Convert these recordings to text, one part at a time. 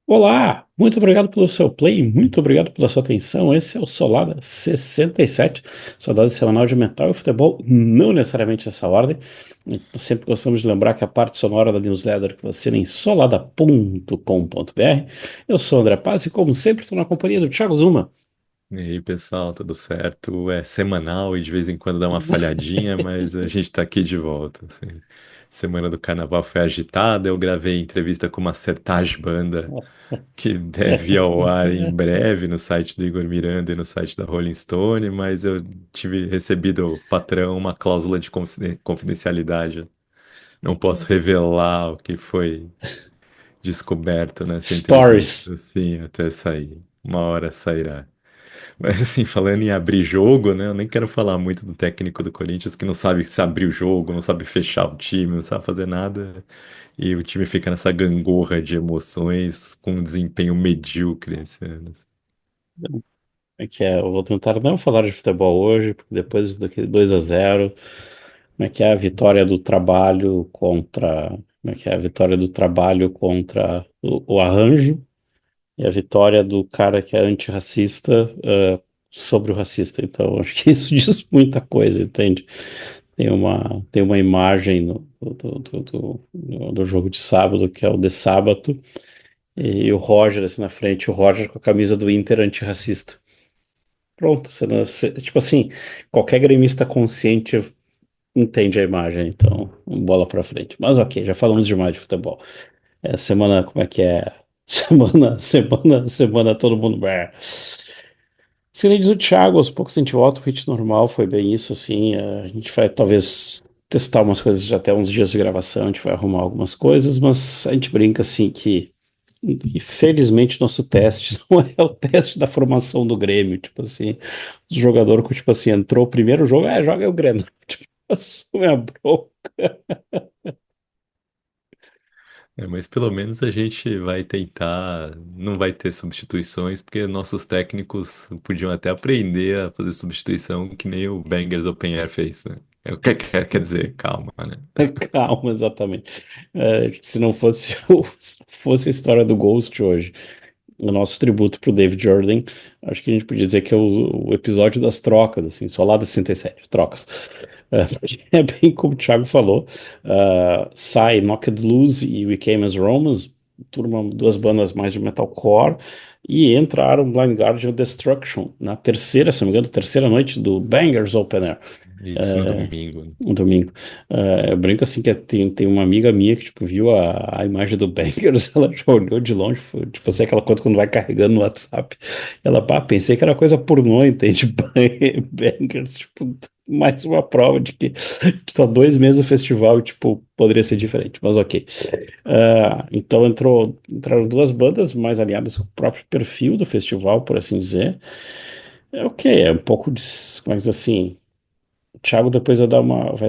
Olá, muito obrigado pelo seu play, muito obrigado pela sua atenção. Esse é o Solada 67, sua dose semanal de metal e futebol, não necessariamente nessa ordem. Nós sempre gostamos de lembrar que a parte sonora da newsletter que você tem em solada.com.br. Eu sou o André Paz e, como sempre, estou na companhia do Thiago Zuma. E aí, pessoal, tudo certo? É semanal e de vez em quando dá uma falhadinha, mas a gente tá aqui de volta, assim. Semana do Carnaval foi agitada, eu gravei entrevista com uma Sertaç Banda que deve ir ao ar em breve no site do Igor Miranda e no site da Rolling Stone, mas eu tive recebido, patrão, uma cláusula de confidencialidade. Não posso revelar o que foi descoberto nessa Stories. entrevista, assim, até sair. Uma hora sairá. Mas assim, falando em abrir jogo, né? Eu nem quero falar muito do técnico do Corinthians que não sabe se abrir o jogo, não sabe fechar o time, não sabe fazer nada. E o time fica nessa gangorra de emoções com um desempenho medíocre esse ano. Como é que é? Eu vou tentar não falar de futebol hoje, porque depois daquele 2-0, como é que é a vitória do trabalho contra, como é que é a vitória do trabalho contra o arranjo e a vitória do cara que é antirracista, sobre o racista. Então, acho que isso diz muita coisa, entende? Tem uma imagem do jogo de sábado, que é o de sábado, e o Roger assim na frente, o Roger com a camisa do Inter antirracista. Pronto, tipo assim, qualquer gremista consciente entende a imagem, então, bola pra frente. Mas ok, já falamos demais de futebol. É, semana, como é que é? Semana, todo mundo. Brr. Se nem diz o Thiago, aos poucos a gente volta ao ritmo normal, foi bem isso, assim. A gente vai talvez testar umas coisas já até uns dias de gravação, a gente vai arrumar algumas coisas, mas a gente brinca assim que, infelizmente, nosso teste não é o teste da formação do Grêmio, tipo assim, o jogador que, tipo assim, entrou o primeiro jogo, joga o Grêmio, tipo, assume a bronca. É, mas pelo menos a gente vai tentar, não vai ter substituições, porque nossos técnicos podiam até aprender a fazer substituição que nem o Bangers Open Air fez, né? Quer dizer, calma, né? Calma, exatamente. Se não fosse, se fosse a história do Ghost hoje, o nosso tributo pro David Jordan, acho que a gente podia dizer que é o episódio das trocas, assim, só lá da 67, trocas. É bem como o Thiago falou, sai Knocked Loose e We Came as Romans, duas bandas mais de metalcore, e entra Iron Blind Guardian Destruction, na terceira, se não me engano, terceira noite do Bangers Open Air. Isso no É, domingo, né? um domingo. Eu brinco assim que tem uma amiga minha que, tipo, viu a imagem do Bangers, ela já olhou de longe, foi, tipo assim, aquela coisa quando vai carregando no WhatsApp. Ela, pensei que era coisa pornô, entende? Bangers, tipo, mais uma prova de que está 2 meses o festival e, tipo, poderia ser diferente, mas ok. Então entraram duas bandas mais alinhadas com o próprio perfil do festival, por assim dizer. É ok, é um pouco de, como é que diz assim, o Thiago depois vai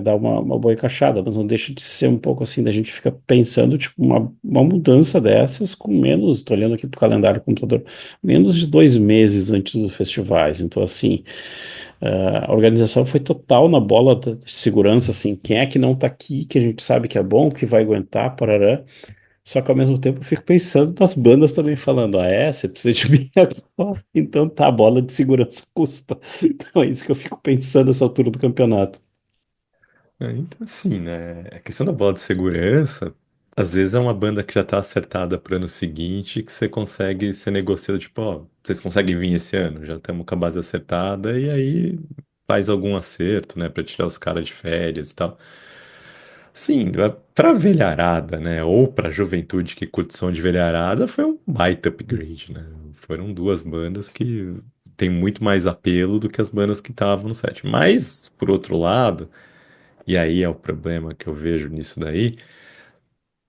dar uma boa encaixada, mas não deixa de ser um pouco assim, da gente fica pensando, tipo, uma mudança dessas com menos, tô olhando aqui pro calendário do computador, menos de 2 meses antes dos festivais. Então, assim, a organização foi total na bola da segurança, assim, quem é que não tá aqui, que a gente sabe que é bom, que vai aguentar, parará. Só que ao mesmo tempo eu fico pensando nas bandas também falando, você precisa de mim agora. Então tá, a bola de segurança custa. Então é isso que eu fico pensando nessa altura do campeonato. Então, assim, né? A questão da bola de segurança, às vezes é uma banda que já tá acertada pro ano seguinte, que você consegue ser negociado, tipo, ó, vocês conseguem vir esse ano? Já estamos com a base acertada, e aí faz algum acerto, né, pra tirar os caras de férias e tal. Sim, pra velharada, né, ou pra juventude que curte som de velharada, foi um baita upgrade, né? Foram duas bandas que têm muito mais apelo do que as bandas que estavam no set. Mas, por outro lado. E aí é o problema que eu vejo nisso daí.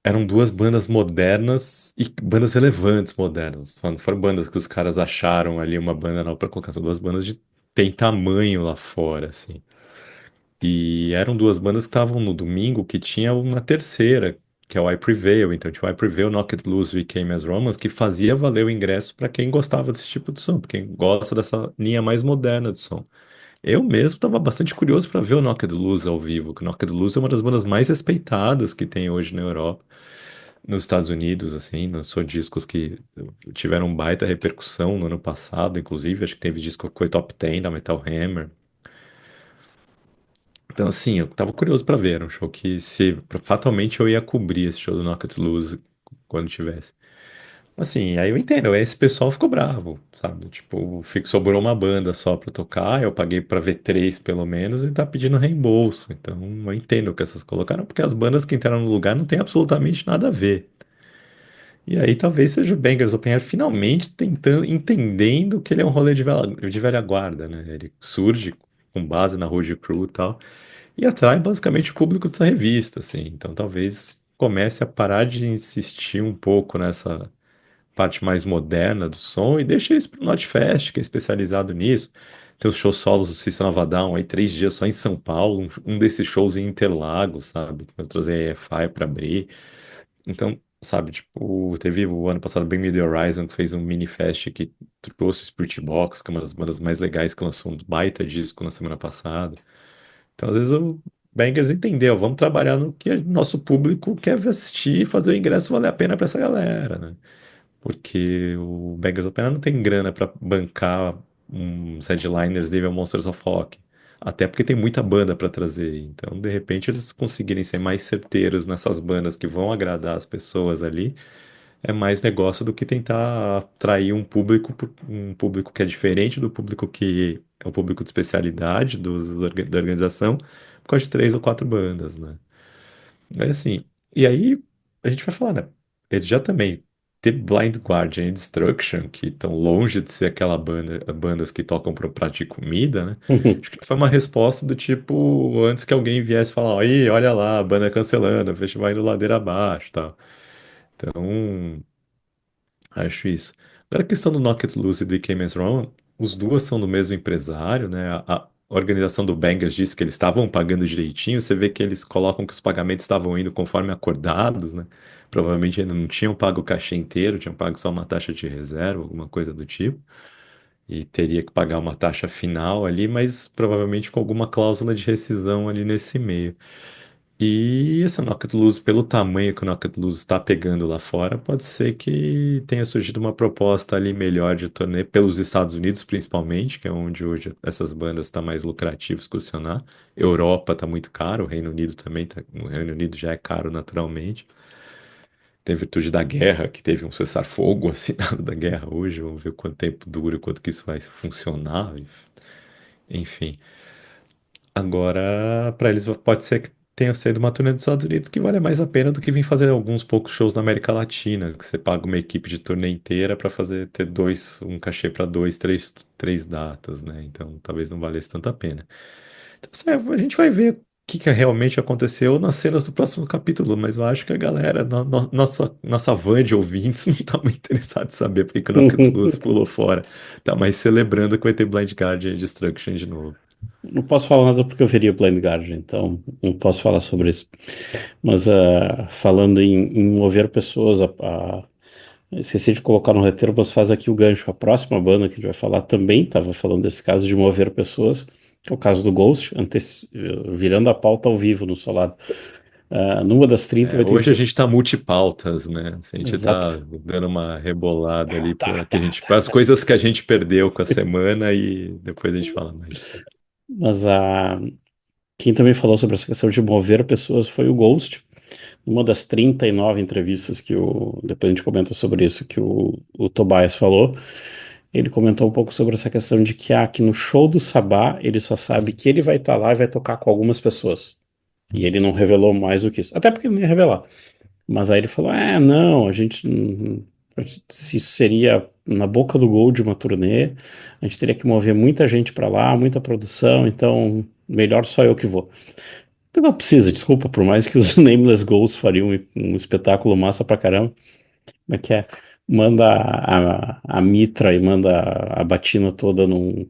Eram duas bandas modernas e bandas relevantes modernas. Só não foram bandas que os caras acharam ali uma banda nova pra colocar. São duas bandas de tem tamanho lá fora, assim. E eram duas bandas que estavam no domingo que tinha uma terceira, que é o I Prevail. Então tinha o I Prevail, Knocked Loose e Came as Romans, que fazia valer o ingresso pra quem gostava desse tipo de som, pra quem gosta dessa linha mais moderna de som. Eu mesmo estava bastante curioso para ver o Knocked Loose ao vivo, que o Knocked Loose é uma das bandas mais respeitadas que tem hoje na Europa. nos Estados Unidos, assim, lançou discos que tiveram baita repercussão no ano passado, inclusive, acho que teve disco que foi top 10 da Metal Hammer. Então, assim, eu tava curioso pra ver, era um show que se fatalmente eu ia cobrir esse show do Knocked Loose quando tivesse. Assim, aí eu entendo, esse pessoal ficou bravo, sabe? Tipo, sobrou uma banda só pra tocar, eu paguei pra ver três pelo menos e tá pedindo reembolso. Então, eu entendo o que essas colocaram, porque as bandas que entraram no lugar não tem absolutamente nada a ver. E aí talvez seja o Bangers Open Air finalmente tentando, entendendo que ele é um rolê de velha guarda, né? Ele surge com base na Road Crew e tal, e atrai basicamente o público dessa revista, assim. Então talvez comece a parar de insistir um pouco nessa parte mais moderna do som e deixa isso pro Notfest, que é especializado nisso. Tem os shows solos do System of a Down, aí 3 dias só em São Paulo, um desses shows em Interlagos, sabe? Vai trazer a EFI pra abrir. Então, sabe, tipo, teve o ano passado Bring Me The Horizon, que fez um mini fest que trouxe o Spirit Box, que é uma das bandas mais legais que lançou um baita disco na semana passada. Então, às vezes o Bangers entendeu, vamos trabalhar no que nosso público quer assistir e fazer o ingresso valer a pena pra essa galera, né? Porque o Beggars of Pena não tem grana pra bancar uns headliners nível Monsters of Rock. Até porque tem muita banda pra trazer. Então, de repente, eles conseguirem ser mais certeiros nessas bandas que vão agradar as pessoas ali, é mais negócio do que tentar atrair um público que é diferente do público que é o público de especialidade da organização, por causa de três ou quatro bandas, né? É assim, e aí a gente vai falar, né? Ele já também ter Blind Guardian e Destruction, que estão longe de ser aquela bandas que tocam pro prato de comida, né? Acho que foi uma resposta do tipo, antes que alguém viesse falar, aí, olha lá, a banda cancelando, o festival indo ladeira abaixo, tal. Então, acho isso. Agora, a questão do Knock It Loose e do It Came As Wrong, os duas são do mesmo empresário, né? A organização do Bangers disse que eles estavam pagando direitinho. Você vê que eles colocam que os pagamentos estavam indo conforme acordados, né? Provavelmente ainda não tinham pago o cachê inteiro, tinham pago só uma taxa de reserva, alguma coisa do tipo. E teria que pagar uma taxa final ali, mas provavelmente com alguma cláusula de rescisão ali nesse meio. E esse Knocked Loose, pelo tamanho que o Knocked Loose está pegando lá fora, pode ser que tenha surgido uma proposta ali melhor de turnê pelos Estados Unidos, principalmente, que é onde hoje essas bandas está mais lucrativo excursionar. Europa está muito caro, o Reino Unido também, o Reino Unido já é caro naturalmente. Tem virtude da guerra, que teve um cessar-fogo assinado da guerra hoje. Vamos ver quanto tempo dura, quanto que isso vai funcionar. Enfim. Agora, para eles pode ser que tenha sido uma turnê dos Estados Unidos que vale mais a pena do que vir fazer alguns poucos shows na América Latina, que você paga uma equipe de turnê inteira para fazer ter um cachê para três datas, né? Então, talvez não valesse tanto a pena. Então, assim, a gente vai ver o que realmente aconteceu nas cenas do próximo capítulo, mas eu acho que a galera, nossa van de ouvintes, não tá muito interessada em saber porque que o Knocked Loose pulou fora. Tá mais celebrando que vai ter Blind Guardian e Destruction de novo. Não posso falar nada porque eu veria Blind Guardian, então não posso falar sobre isso. Mas falando em mover pessoas, esqueci de colocar no roteiro, mas faz aqui o gancho. A próxima banda que a gente vai falar também estava falando desse caso de mover pessoas, que é o caso do Ghost, virando a pauta ao vivo no Solar. Numa das 30 É, vai ter hoje a gente tá multipautas, né? A gente Exato. tá dando uma rebolada ali Tá, para que a tá, gente, tá, as tá. coisas que a gente perdeu com a semana e depois a gente fala mais disso. Mas quem também falou sobre essa questão de mover pessoas foi o Ghost. Uma das 39 entrevistas depois a gente comenta sobre isso, que o Tobias falou, ele comentou um pouco sobre essa questão de que no show do Sabá ele só sabe que ele vai estar lá e vai tocar com algumas pessoas. E ele não revelou mais do que isso. Até porque ele não ia revelar. Mas aí ele falou: não, a gente. Se isso seria na boca do gol de uma turnê, a gente teria que mover muita gente pra lá, muita produção, então melhor só eu que vou. Não precisa, desculpa, por mais que os Nameless Ghosts fariam um espetáculo massa pra caramba. Como é que é? Manda a Mitra e manda a batina toda num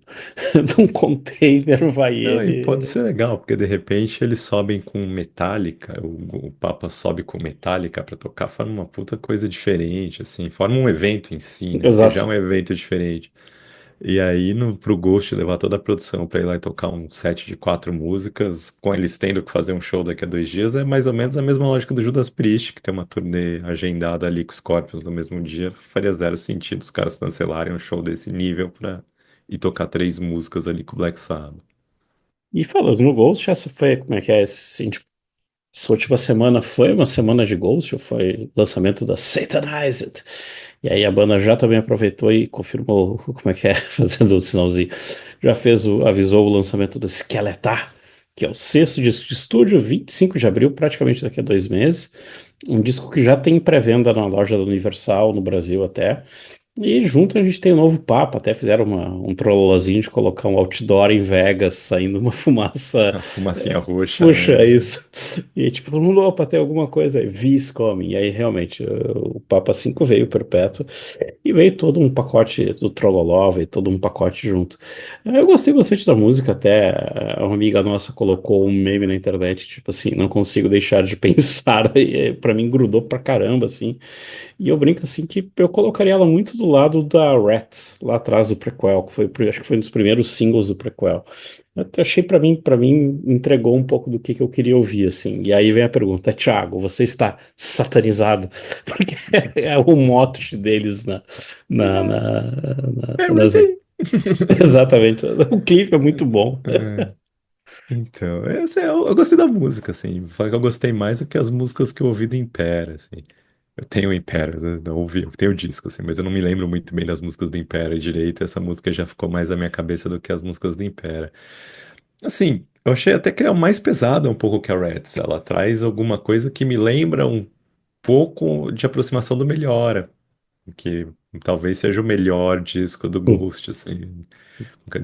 container, vai Não, e pode ele. ser legal, porque de repente eles sobem com Metallica, o Papa sobe com Metallica pra tocar, forma uma puta coisa diferente, assim, forma um evento em si, né? Porque já é Exato. um evento diferente. E aí, pro Ghost levar toda a produção pra ir lá e tocar um set de 4 músicas, com eles tendo que fazer um show daqui a 2 dias, é mais ou menos a mesma lógica do Judas Priest, que tem uma turnê agendada ali com os Scorpions no mesmo dia. Faria zero sentido os caras cancelarem um show desse nível pra ir tocar 3 músicas ali com o Black Sabbath. E falando no Ghost, essa foi, como é que é, assim, tipo, essa última semana foi uma semana de Ghost, ou foi lançamento da Satanize It. E aí a banda já também aproveitou e confirmou, como é que é, fazendo o sinalzinho, já avisou o lançamento do Skeletar, que é o sexto disco de estúdio, 25 de abril, praticamente daqui a 2 meses. Um disco que já tem pré-venda na loja da Universal, no Brasil até. E junto a gente tem o novo Papa, até fizeram um trololazinho de colocar um outdoor em Vegas, saindo uma fumaça. A fumacinha roxa, Puxa, né? é isso. E tipo, todo mundo, opa, tem alguma coisa aí. Vis comem. E aí, realmente, o Papa 5 veio perpétuo e veio todo um pacote do Trololó, veio todo um pacote junto. Eu gostei bastante da música, até uma amiga nossa colocou um meme na internet, tipo assim, não consigo deixar de pensar. E pra mim grudou pra caramba, assim. E eu brinco assim que eu colocaria ela muito do lado da Rats, lá atrás do prequel, que foi, acho que foi um dos primeiros singles do prequel. Eu até achei para mim entregou um pouco do que eu queria ouvir assim. E aí vem a pergunta, Thiago, você está satanizado? Porque é o mote deles na, na, Mas nas... sim. Exatamente. O clipe é muito bom. É, então, eu gostei da música, assim. Foi que eu gostei mais do que as músicas que eu ouvi do Impera, assim. Eu tenho o Impera, né? Não ouvi, eu tenho o disco, assim, mas eu não me lembro muito bem das músicas do Impera direito. Essa música já ficou mais na minha cabeça do que as músicas do Impera. Assim, eu achei até que ela é mais pesada um pouco que a Reds. Ela traz alguma coisa que me lembra um pouco de aproximação do Melhora, que talvez seja o melhor disco do Ghost, assim.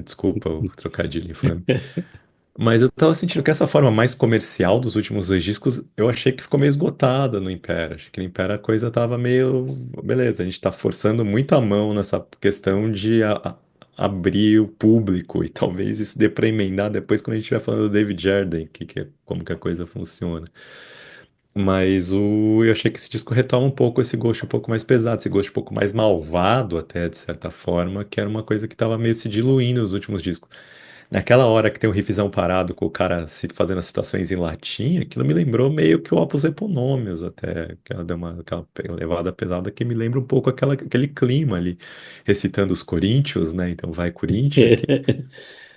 Desculpa o trocadilho infame. Mas eu tava sentindo que essa forma mais comercial dos últimos 2 discos, eu achei que ficou meio esgotada no Impera. Acho que no Impera a coisa tava meio. Beleza, a gente tá forçando muito a mão nessa questão de abrir o público, e talvez isso dê pra emendar depois quando a gente estiver falando do David Jarden, como que a coisa funciona. Mas eu achei que esse disco retoma um pouco esse gosto um pouco mais pesado, esse gosto um pouco mais malvado, até de certa forma, que era uma coisa que tava meio se diluindo nos últimos discos. Naquela hora que tem um riffzão parado com o cara fazendo as citações em latim, aquilo me lembrou meio que o Opus Eponômios até, que ela deu aquela levada pesada que me lembra um pouco aquele clima ali, recitando os Coríntios, né? Então vai Corinthians.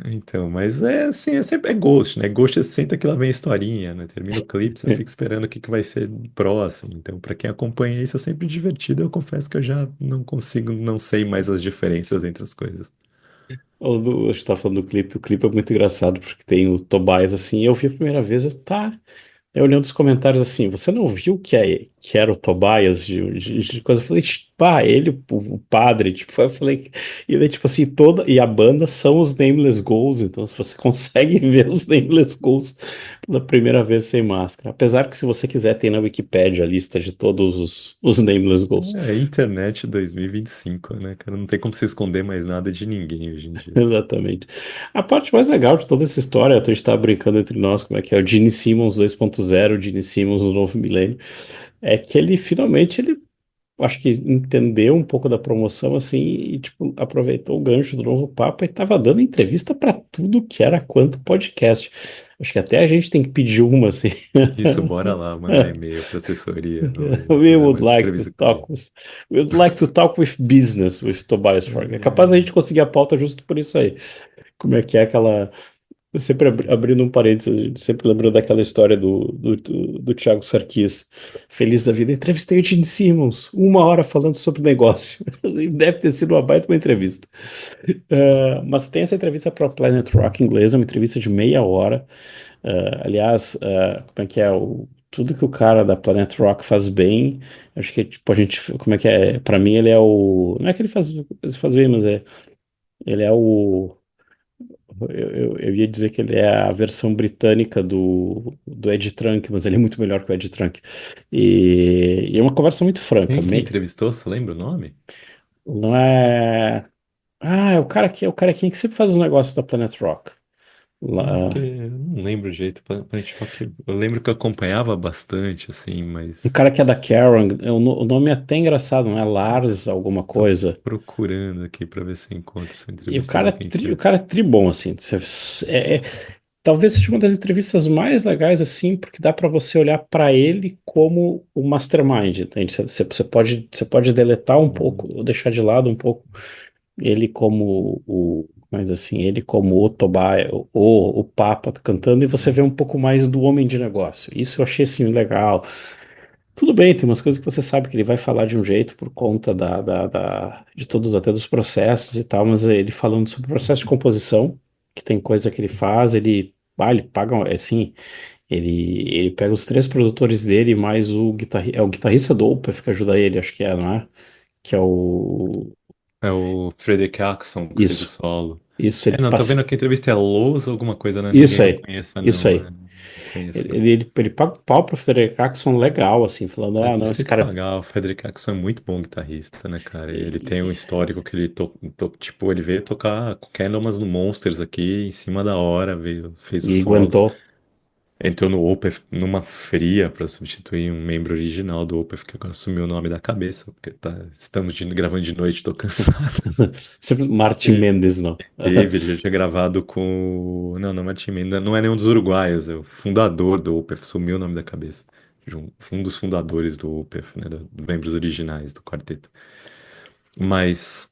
Então, mas é assim, é Ghost, né? Ghost, você senta que lá vem a historinha, né? Termina o clipe, você fica esperando o que que vai ser próximo. Então, pra quem acompanha isso, é sempre divertido. Eu confesso que eu já não consigo, não sei mais as diferenças entre as coisas. A gente tá falando do clipe, o clipe é muito engraçado porque tem o Tobias assim, eu vi a primeira vez, eu olhando os comentários assim, você não viu que era o Tobias de coisa? Eu falei, pá, ele, o padre, tipo, eu falei, e daí, tipo assim, e a banda são os Nameless Ghouls, então se você consegue ver os Nameless Ghouls pela primeira vez sem máscara, apesar que se você quiser tem na Wikipédia a lista de todos os Nameless Ghouls. É, internet 2025, né, cara? Não tem como você esconder mais nada de ninguém hoje em dia. Exatamente. A parte mais legal de toda essa história, a gente tá brincando entre nós, como é que é o Gene Simmons 2.0, o Gene Simmons do novo milênio, é que ele finalmente, ele acho que entendeu um pouco da promoção, assim, e, tipo, aproveitou o gancho do novo Papa e tava dando entrevista para tudo que era quanto podcast. Acho que até a gente tem que pedir uma, assim. Isso, bora lá, mandar e-mail pra assessoria, We fazer would uma like to entrevista com talk ele. with, we would like to talk with business with Tobias Forge. É capaz a gente conseguir a pauta justo por isso aí. Como é aquela. Eu sempre abrindo um parênteses, sempre lembrando daquela história do Thiago Sarkis. Feliz da vida. Entrevistei o Gene Simmons, 1 hora falando sobre negócio. Deve ter sido uma baita uma entrevista. Mas tem essa entrevista para o Planet Rock inglesa, uma entrevista de meia hora. Aliás, como é que é? Tudo que o cara da Planet Rock faz bem, acho que tipo, a gente, como é que é? Para mim, ele é o. Não é que ele faz bem, mas ele é o. Eu ia dizer que ele é a versão britânica do Ed Trunk, mas ele é muito melhor que o Ed Trunk. E é uma conversa muito franca. Quem que entrevistou? Você lembra o nome? Não é. Ah, é o cara que é o carequinha que sempre faz os negócios da Planet Rock. Porque eu não lembro o jeito. Planet Rock, eu lembro que eu acompanhava bastante, assim, Um mas cara que é da Kerrang, o nome é até engraçado, não é Lars alguma tô coisa. procurando aqui pra ver se eu encontro essa E entrevista do Quentin. o cara é tri bom, assim. Talvez seja uma das entrevistas mais legais, assim, porque dá para você olhar para ele como o mastermind, entende? Você pode deletar um pouco, Hum, ou deixar de lado um pouco ele como mas assim, ele como o Tobias, o Papa cantando, e você vê um pouco mais do homem de negócio. Isso eu achei, assim, legal. Tudo bem, tem umas coisas que você sabe que ele vai falar de um jeito por conta de todos, até dos processos e tal, mas ele falando sobre o processo de composição, que tem coisa que ele faz, ele paga, é assim, ele pega os três produtores dele, mais o guitarrista do Opeth que ajuda ele, acho que é, não é? Que é o, É o Frederick Jackson que fez o isso, solo. isso, ele É, não, tô passa, vendo que a entrevista é Lowe's alguma coisa, não é ninguém isso eu aí, conheça, isso não. aí. Não conheço, não. Ele paga o pau pro Frederick Jackson legal, assim, falando, É, ah, não, eles esse têm que cara. pagar. O Frederick Jackson é muito bom guitarrista, né, cara? E ele tem um E, histórico que tipo, ele veio tocar Candlemas no Monsters aqui em cima da hora, veio, fez os e solos. aguentou. Entrou no Opeth numa fria pra substituir um membro original do Opeth, que agora sumiu o nome da cabeça, porque estamos gravando de noite, tô cansado. Sempre Martin E Mendes, não. teve, ele já tinha gravado com. Não, é Martin Mendes, não é nenhum dos uruguaios, é o fundador do Opeth, sumiu o nome da cabeça. Um dos fundadores do Opeth, né, dos membros originais do quarteto. Mas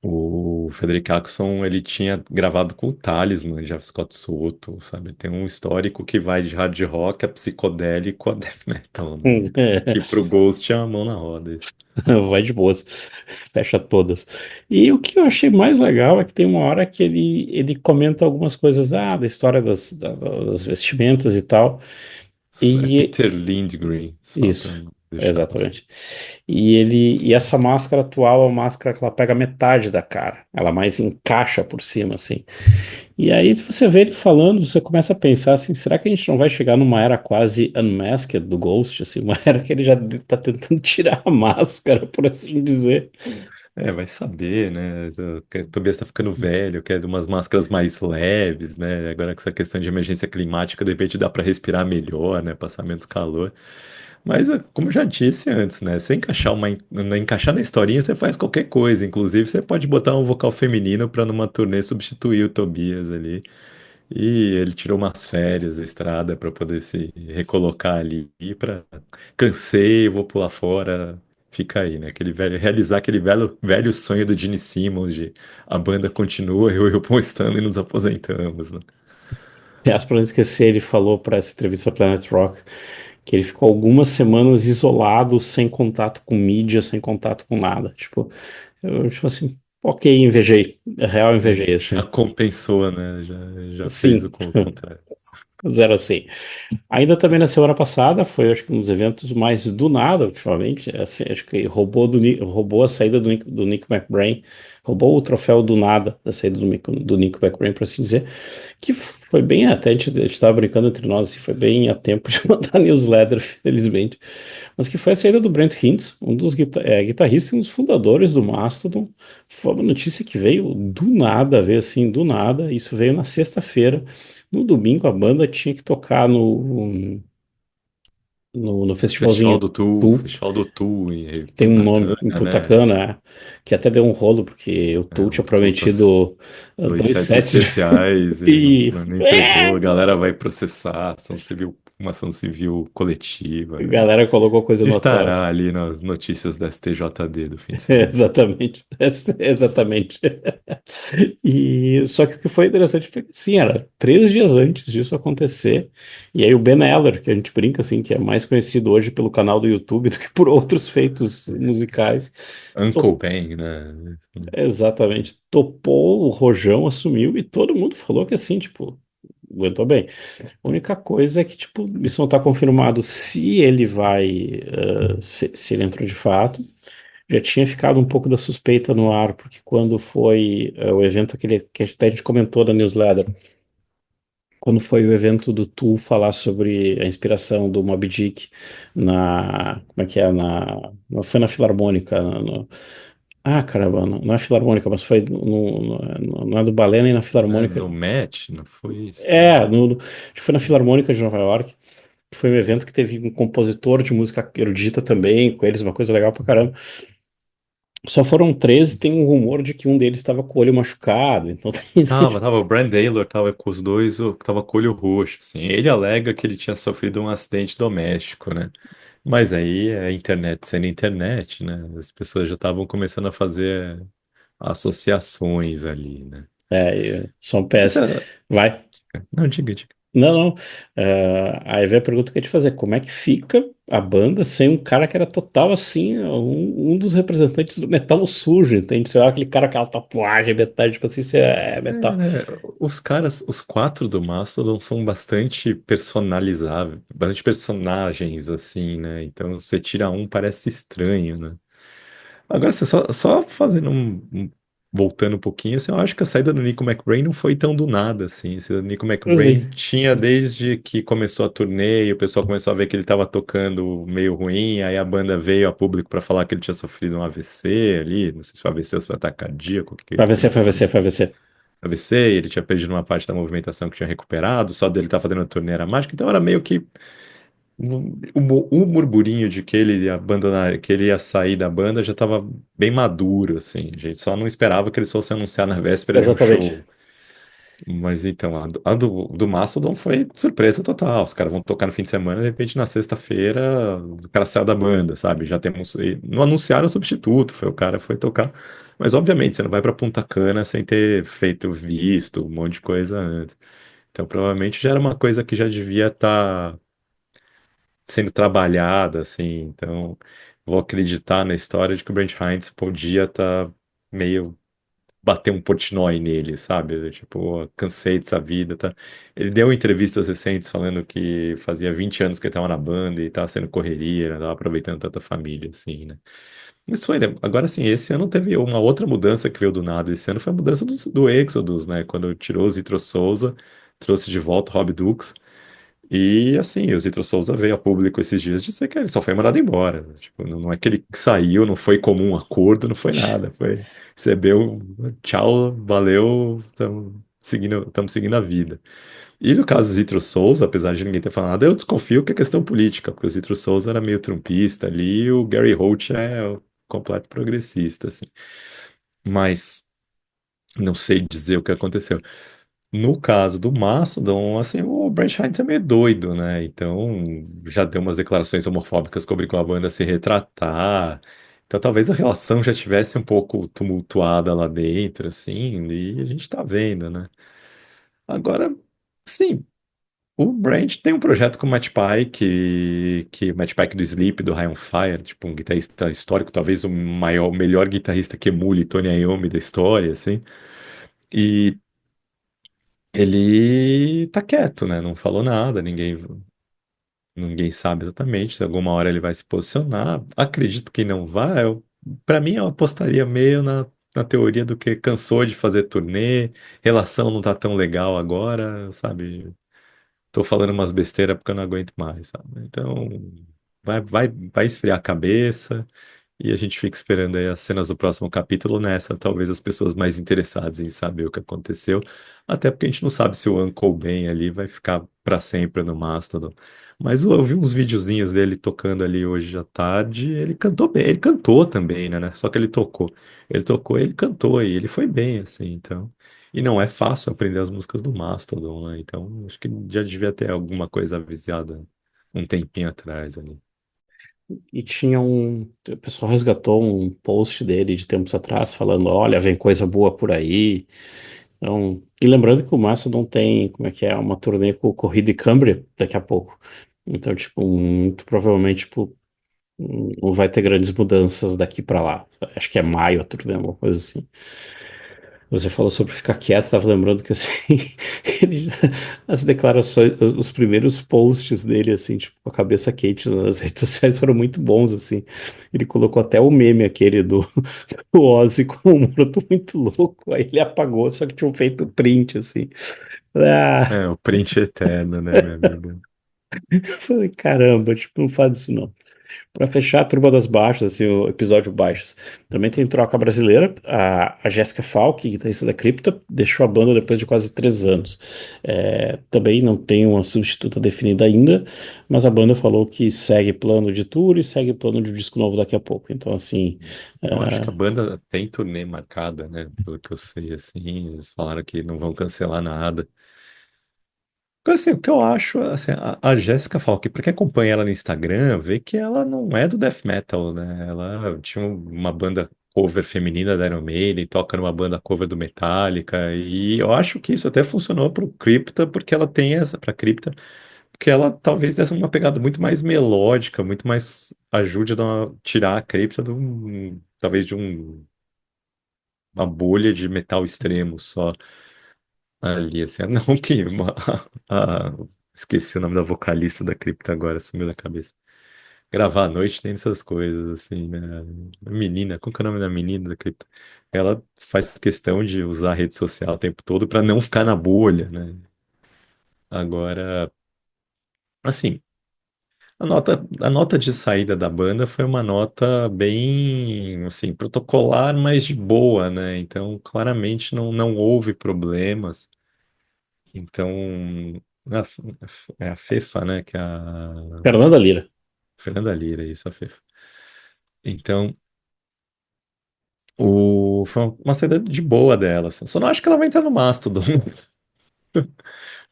o Frederick Jackson, ele tinha gravado com o Talisman, de Scott Soto, sabe? Tem um histórico que vai de hard rock a psicodélico a death metal, né? E pro Ghost é uma mão na roda. Isso. Vai de boas, fecha todas. E o que eu achei mais legal é que tem uma hora que ele comenta algumas coisas da história das vestimentas e tal. É E Peter Lindgren, só pra isso, não deixar passar. exatamente. E essa máscara atual é uma máscara que ela pega metade da cara, ela mais encaixa por cima, assim. E aí você vê ele falando, você começa a pensar assim, será que a gente não vai chegar numa era quase unmasked do Ghost, assim, uma era que ele já tá tentando tirar a máscara, por assim dizer. É, vai saber, né? O Tobias tá ficando velho, quer umas máscaras mais leves, né? Agora com essa questão de emergência climática, de repente dá pra respirar melhor, né? Passar menos calor. Mas, como eu já disse antes, né? Você encaixar na historinha, você faz qualquer coisa. Inclusive, você pode botar um vocal feminino pra numa turnê substituir o Tobias ali. E ele tirou umas férias da estrada pra poder se recolocar ali. E pra cansei, vou pular fora. Fica aí, né? Aquele velho, realizar aquele velho sonho do Gene Simmons de a banda continua, eu e o Paul Stanley nos aposentamos, né? Aliás, para não esquecer, ele falou para essa entrevista Planet Rock que ele ficou algumas semanas isolado, sem contato com mídia, sem contato com nada. Tipo, eu, tipo assim, ok, invejei. É real, É, invejei, já assim. compensou, né? Já fez o Sim, contrário. zero assim. Ainda também na semana passada, foi acho que um dos eventos mais do nada, ultimamente. Assim, acho que roubou a saída do Nick McBrain, roubou o troféu do nada da saída do Nick McBrain, por assim dizer. Que foi bem, até a gente estava brincando entre nós, assim, foi bem a tempo de mandar newsletter, felizmente. Mas que foi a saída do Brent Hinds, um dos guitarristas e um dos fundadores do Mastodon. Foi uma notícia que veio do nada, veio assim, do nada. Isso veio na sexta-feira. No domingo, a banda tinha que tocar no festivalzinho Tu, Festival do Tu em que tem um Punta nome em Cana, Punta né? Cana, que até deu um rolo, porque o É, Tu tinha o Tu tá prometido dois dois sets sets especiais e e não entregou, a galera vai processar, uma ação civil a coletiva. galera colocou coisa no hotel. Estará ali nas notícias da STJD do fim de semana. Exatamente, exatamente. E só que o que foi interessante foi que, sim, era 3 dias antes disso acontecer. E aí o Ben Eller, que a gente brinca assim, que é mais conhecido hoje pelo canal do YouTube do que por outros feitos musicais, Uncle to- Ben, né? exatamente, topou o rojão, assumiu e todo mundo falou que assim, tipo, aguentou bem. A única coisa é que, tipo, isso não está confirmado se ele vai, se ele entrou de fato. Já tinha ficado um pouco da suspeita no ar, porque quando foi o evento que até a gente comentou na newsletter, quando foi o evento do Tu falar sobre a inspiração do Moby Dick como é que é, foi na Filarmônica, Ah, caramba, não é Filarmônica, mas foi não é do Balé nem na Né? Filarmônica. No Met, não foi isso? É, acho que foi na Filarmônica de Nova York, que foi um evento que teve um compositor de música erudita também, com eles, uma coisa legal pra caramba. Só foram 13, tem um rumor de que um deles estava com o olho machucado, então Tava, o Brand Taylor tava com os dois, tava com o olho roxo, assim. Ele alega que ele tinha sofrido um acidente doméstico, né? Mas aí é internet sendo internet, né? As pessoas já estavam começando a fazer associações ali, né? são Mas, PS. Vai. não, diga, diga. Não, não. Aí vem a pergunta que eu ia te fazer: como é que fica a banda sem um cara que era total assim, um dos representantes do metal sujo, entende? Você olha aquele cara com aquela tatuagem, metade, tipo assim, você é É, metal. né? Os caras, os quatro do Mastodon são bastante personalizáveis, bastante personagens, assim, né? Então você tira um, parece estranho, né? Agora, você só fazendo voltando um pouquinho, assim, eu acho que a saída do Nico McBrain não foi tão do nada, assim. O Nico Pois McBrain é. tinha desde que começou a turnê e o pessoal começou a ver que ele estava tocando meio ruim, aí a banda veio a público para falar que ele tinha sofrido um AVC ali, não sei se foi AVC ou se foi ataque cardíaco, o que que ele Vai teve, vencer, vai vencer, vai vencer. AVC, e ele tinha perdido uma parte da movimentação que tinha recuperado, só dele estar fazendo a turnê era mágica, então era meio que o murmurinho de que ele ia abandonar, que ele ia sair da banda já estava bem maduro, assim. A gente só não esperava que eles fossem anunciar na véspera de um Exatamente. show. Mas então, a do Mastodon foi surpresa total. Os caras vão tocar no fim de semana, de repente na sexta-feira o cara saiu da banda, sabe? Já temos. E não anunciaram o substituto, foi o cara foi tocar. Mas obviamente você não vai pra Punta Cana sem ter feito visto, um monte de coisa antes. Então provavelmente já era uma coisa que já devia estar sendo trabalhada, assim. Então, vou acreditar na história de que o Brent Hinds podia estar meio bater um Portnoy nele, sabe? Tipo, "Ó, cansei dessa vida, tá?" Ele deu entrevistas recentes falando que fazia 20 anos que ele estava na banda e estava sendo correria, não estava aproveitando tanta família, assim, né? Isso foi, né? Agora sim, esse ano teve uma outra mudança que veio do nada. Esse ano foi a mudança do Exodus, né? Quando tirou o Zitro Souza, trouxe de volta o Rob Dukes. E assim, o Zitro Souza veio a público esses dias dizer que ele só foi mandado embora. Tipo, não é que ele saiu, não foi comum um acordo, não foi nada. Foi, recebeu, tchau, valeu, estamos seguindo a vida. E no caso do Zitro Souza, apesar de ninguém ter falado nada, eu desconfio que é questão política, porque o Zitro Souza era meio trumpista ali, e o Gary Holt é o completo progressista, assim. Mas não sei dizer o que aconteceu. No caso do Mastodon, assim, o Brent Hinds é meio doido, né? Então, já deu umas declarações homofóbicas que obrigou a banda a se retratar. Então, talvez a relação já tivesse um pouco tumultuada lá dentro, assim, e a gente tá vendo, né? Agora, sim, o Brent tem um projeto com o Matt Pike, que o Matt Pike do Sleep, do High on Fire, tipo, um guitarrista histórico, talvez o maior, o melhor guitarrista que emule Tony Iommi da história, assim. E ele tá quieto, né? Não falou nada, ninguém sabe exatamente. Se alguma hora ele vai se posicionar. Acredito que não vai. Para mim, eu apostaria meio na teoria do que cansou de fazer turnê, relação não tá tão legal agora, sabe? Tô falando umas besteiras porque eu não aguento mais, sabe? Então, vai esfriar a cabeça. E a gente fica esperando aí as cenas do próximo capítulo nessa, talvez as pessoas mais interessadas em saber o que aconteceu, até porque a gente não sabe se o Uncle Ben ali vai ficar para sempre no Mastodon. Mas eu vi uns videozinhos dele tocando ali hoje à tarde, ele cantou bem, ele cantou também, né? Só que ele tocou. Ele tocou, ele cantou e ele foi bem, assim, então. E não é fácil aprender as músicas do Mastodon, né? Então, acho que já devia ter alguma coisa avisada um tempinho atrás ali. E tinha o pessoal resgatou um post dele de tempos atrás falando, olha, vem coisa boa por aí. Então, e lembrando que o Mastodon tem, como é que é, uma turnê com o Corrida e Cambria daqui a pouco. Então, tipo, muito provavelmente, tipo, não vai ter grandes mudanças daqui pra lá. Acho que é maio a turnê, uma coisa assim. Você falou sobre ficar quieto, estava lembrando que assim, ele as declarações, os primeiros posts dele, assim, tipo, com a cabeça quente nas redes sociais foram muito bons, assim. Ele colocou até o meme aquele do Ozzy com um morto muito louco, aí ele apagou, só que tinham feito print, assim. Ah, É, o print eterno, né, minha amiga? Eu falei, caramba, tipo, não faz isso não. Pra fechar a Turma das Baixas, assim, o episódio Baixas. Também tem troca brasileira. A Jéssica Falck, guitarrista da Cripta, deixou a banda depois de quase 3 anos. Também não tem uma substituta definida ainda, mas a banda falou que segue plano de tour e segue plano de disco novo daqui a pouco. Então, assim, Eu acho que a é, banda tem turnê marcada, né? Pelo que eu sei, assim, eles falaram que não vão cancelar nada. Agora, assim, o que eu acho, assim, a Jéssica Falck, pra quem acompanha ela no Instagram, vê que ela não é do death metal, né? Ela tinha uma banda cover feminina da Iron Maiden, toca numa banda cover do Metallica, e eu acho que isso até funcionou pro Crypta, porque ela tem essa, pra Crypta, porque ela talvez desse uma pegada muito mais melódica, muito mais ajude a tirar a Crypta talvez de uma bolha de metal extremo só ali, assim, não que esqueci o nome da vocalista da Cripta agora, sumiu da cabeça. Gravar à noite tem essas coisas, assim, né? A menina, como que é o nome da menina da Cripta? Ela faz questão de usar a rede social o tempo todo para não ficar na bolha, né? Agora, assim, a nota de saída da banda foi uma nota bem, assim, protocolar, mas de boa, né? Então, claramente não houve problemas. Então, é a Fefa, né? Que é a Fernanda Lira. Fernanda Lira, isso, a Fefa. Então, foi uma saída de boa dela, assim. Só não acho que ela vai entrar no Mastodon.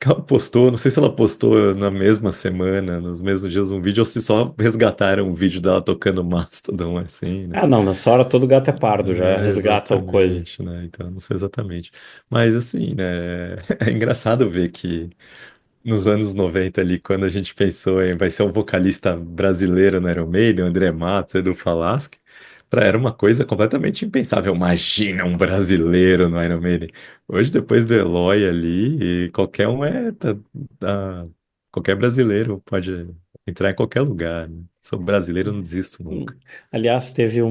Que ela postou, não sei se ela postou na mesma semana, nos mesmos dias, um vídeo, ou se só resgataram um vídeo dela tocando Mastodon, assim, né? Ah, não, nessa hora todo gato é pardo, já É, resgata o coisa. exatamente, né? Então, não sei exatamente. Mas, assim, né? É engraçado ver que nos anos 90 ali, quando a gente pensou em vai ser um vocalista brasileiro no Iron Maiden, André Matos, Edu Falaschi, era uma coisa completamente impensável. Imagina um brasileiro no Iron Maiden. Hoje, depois do Eloy ali, qualquer um tá- qualquer brasileiro pode entrar em qualquer lugar, né? Sou brasileiro, não desisto nunca. Hum. Aliás, eu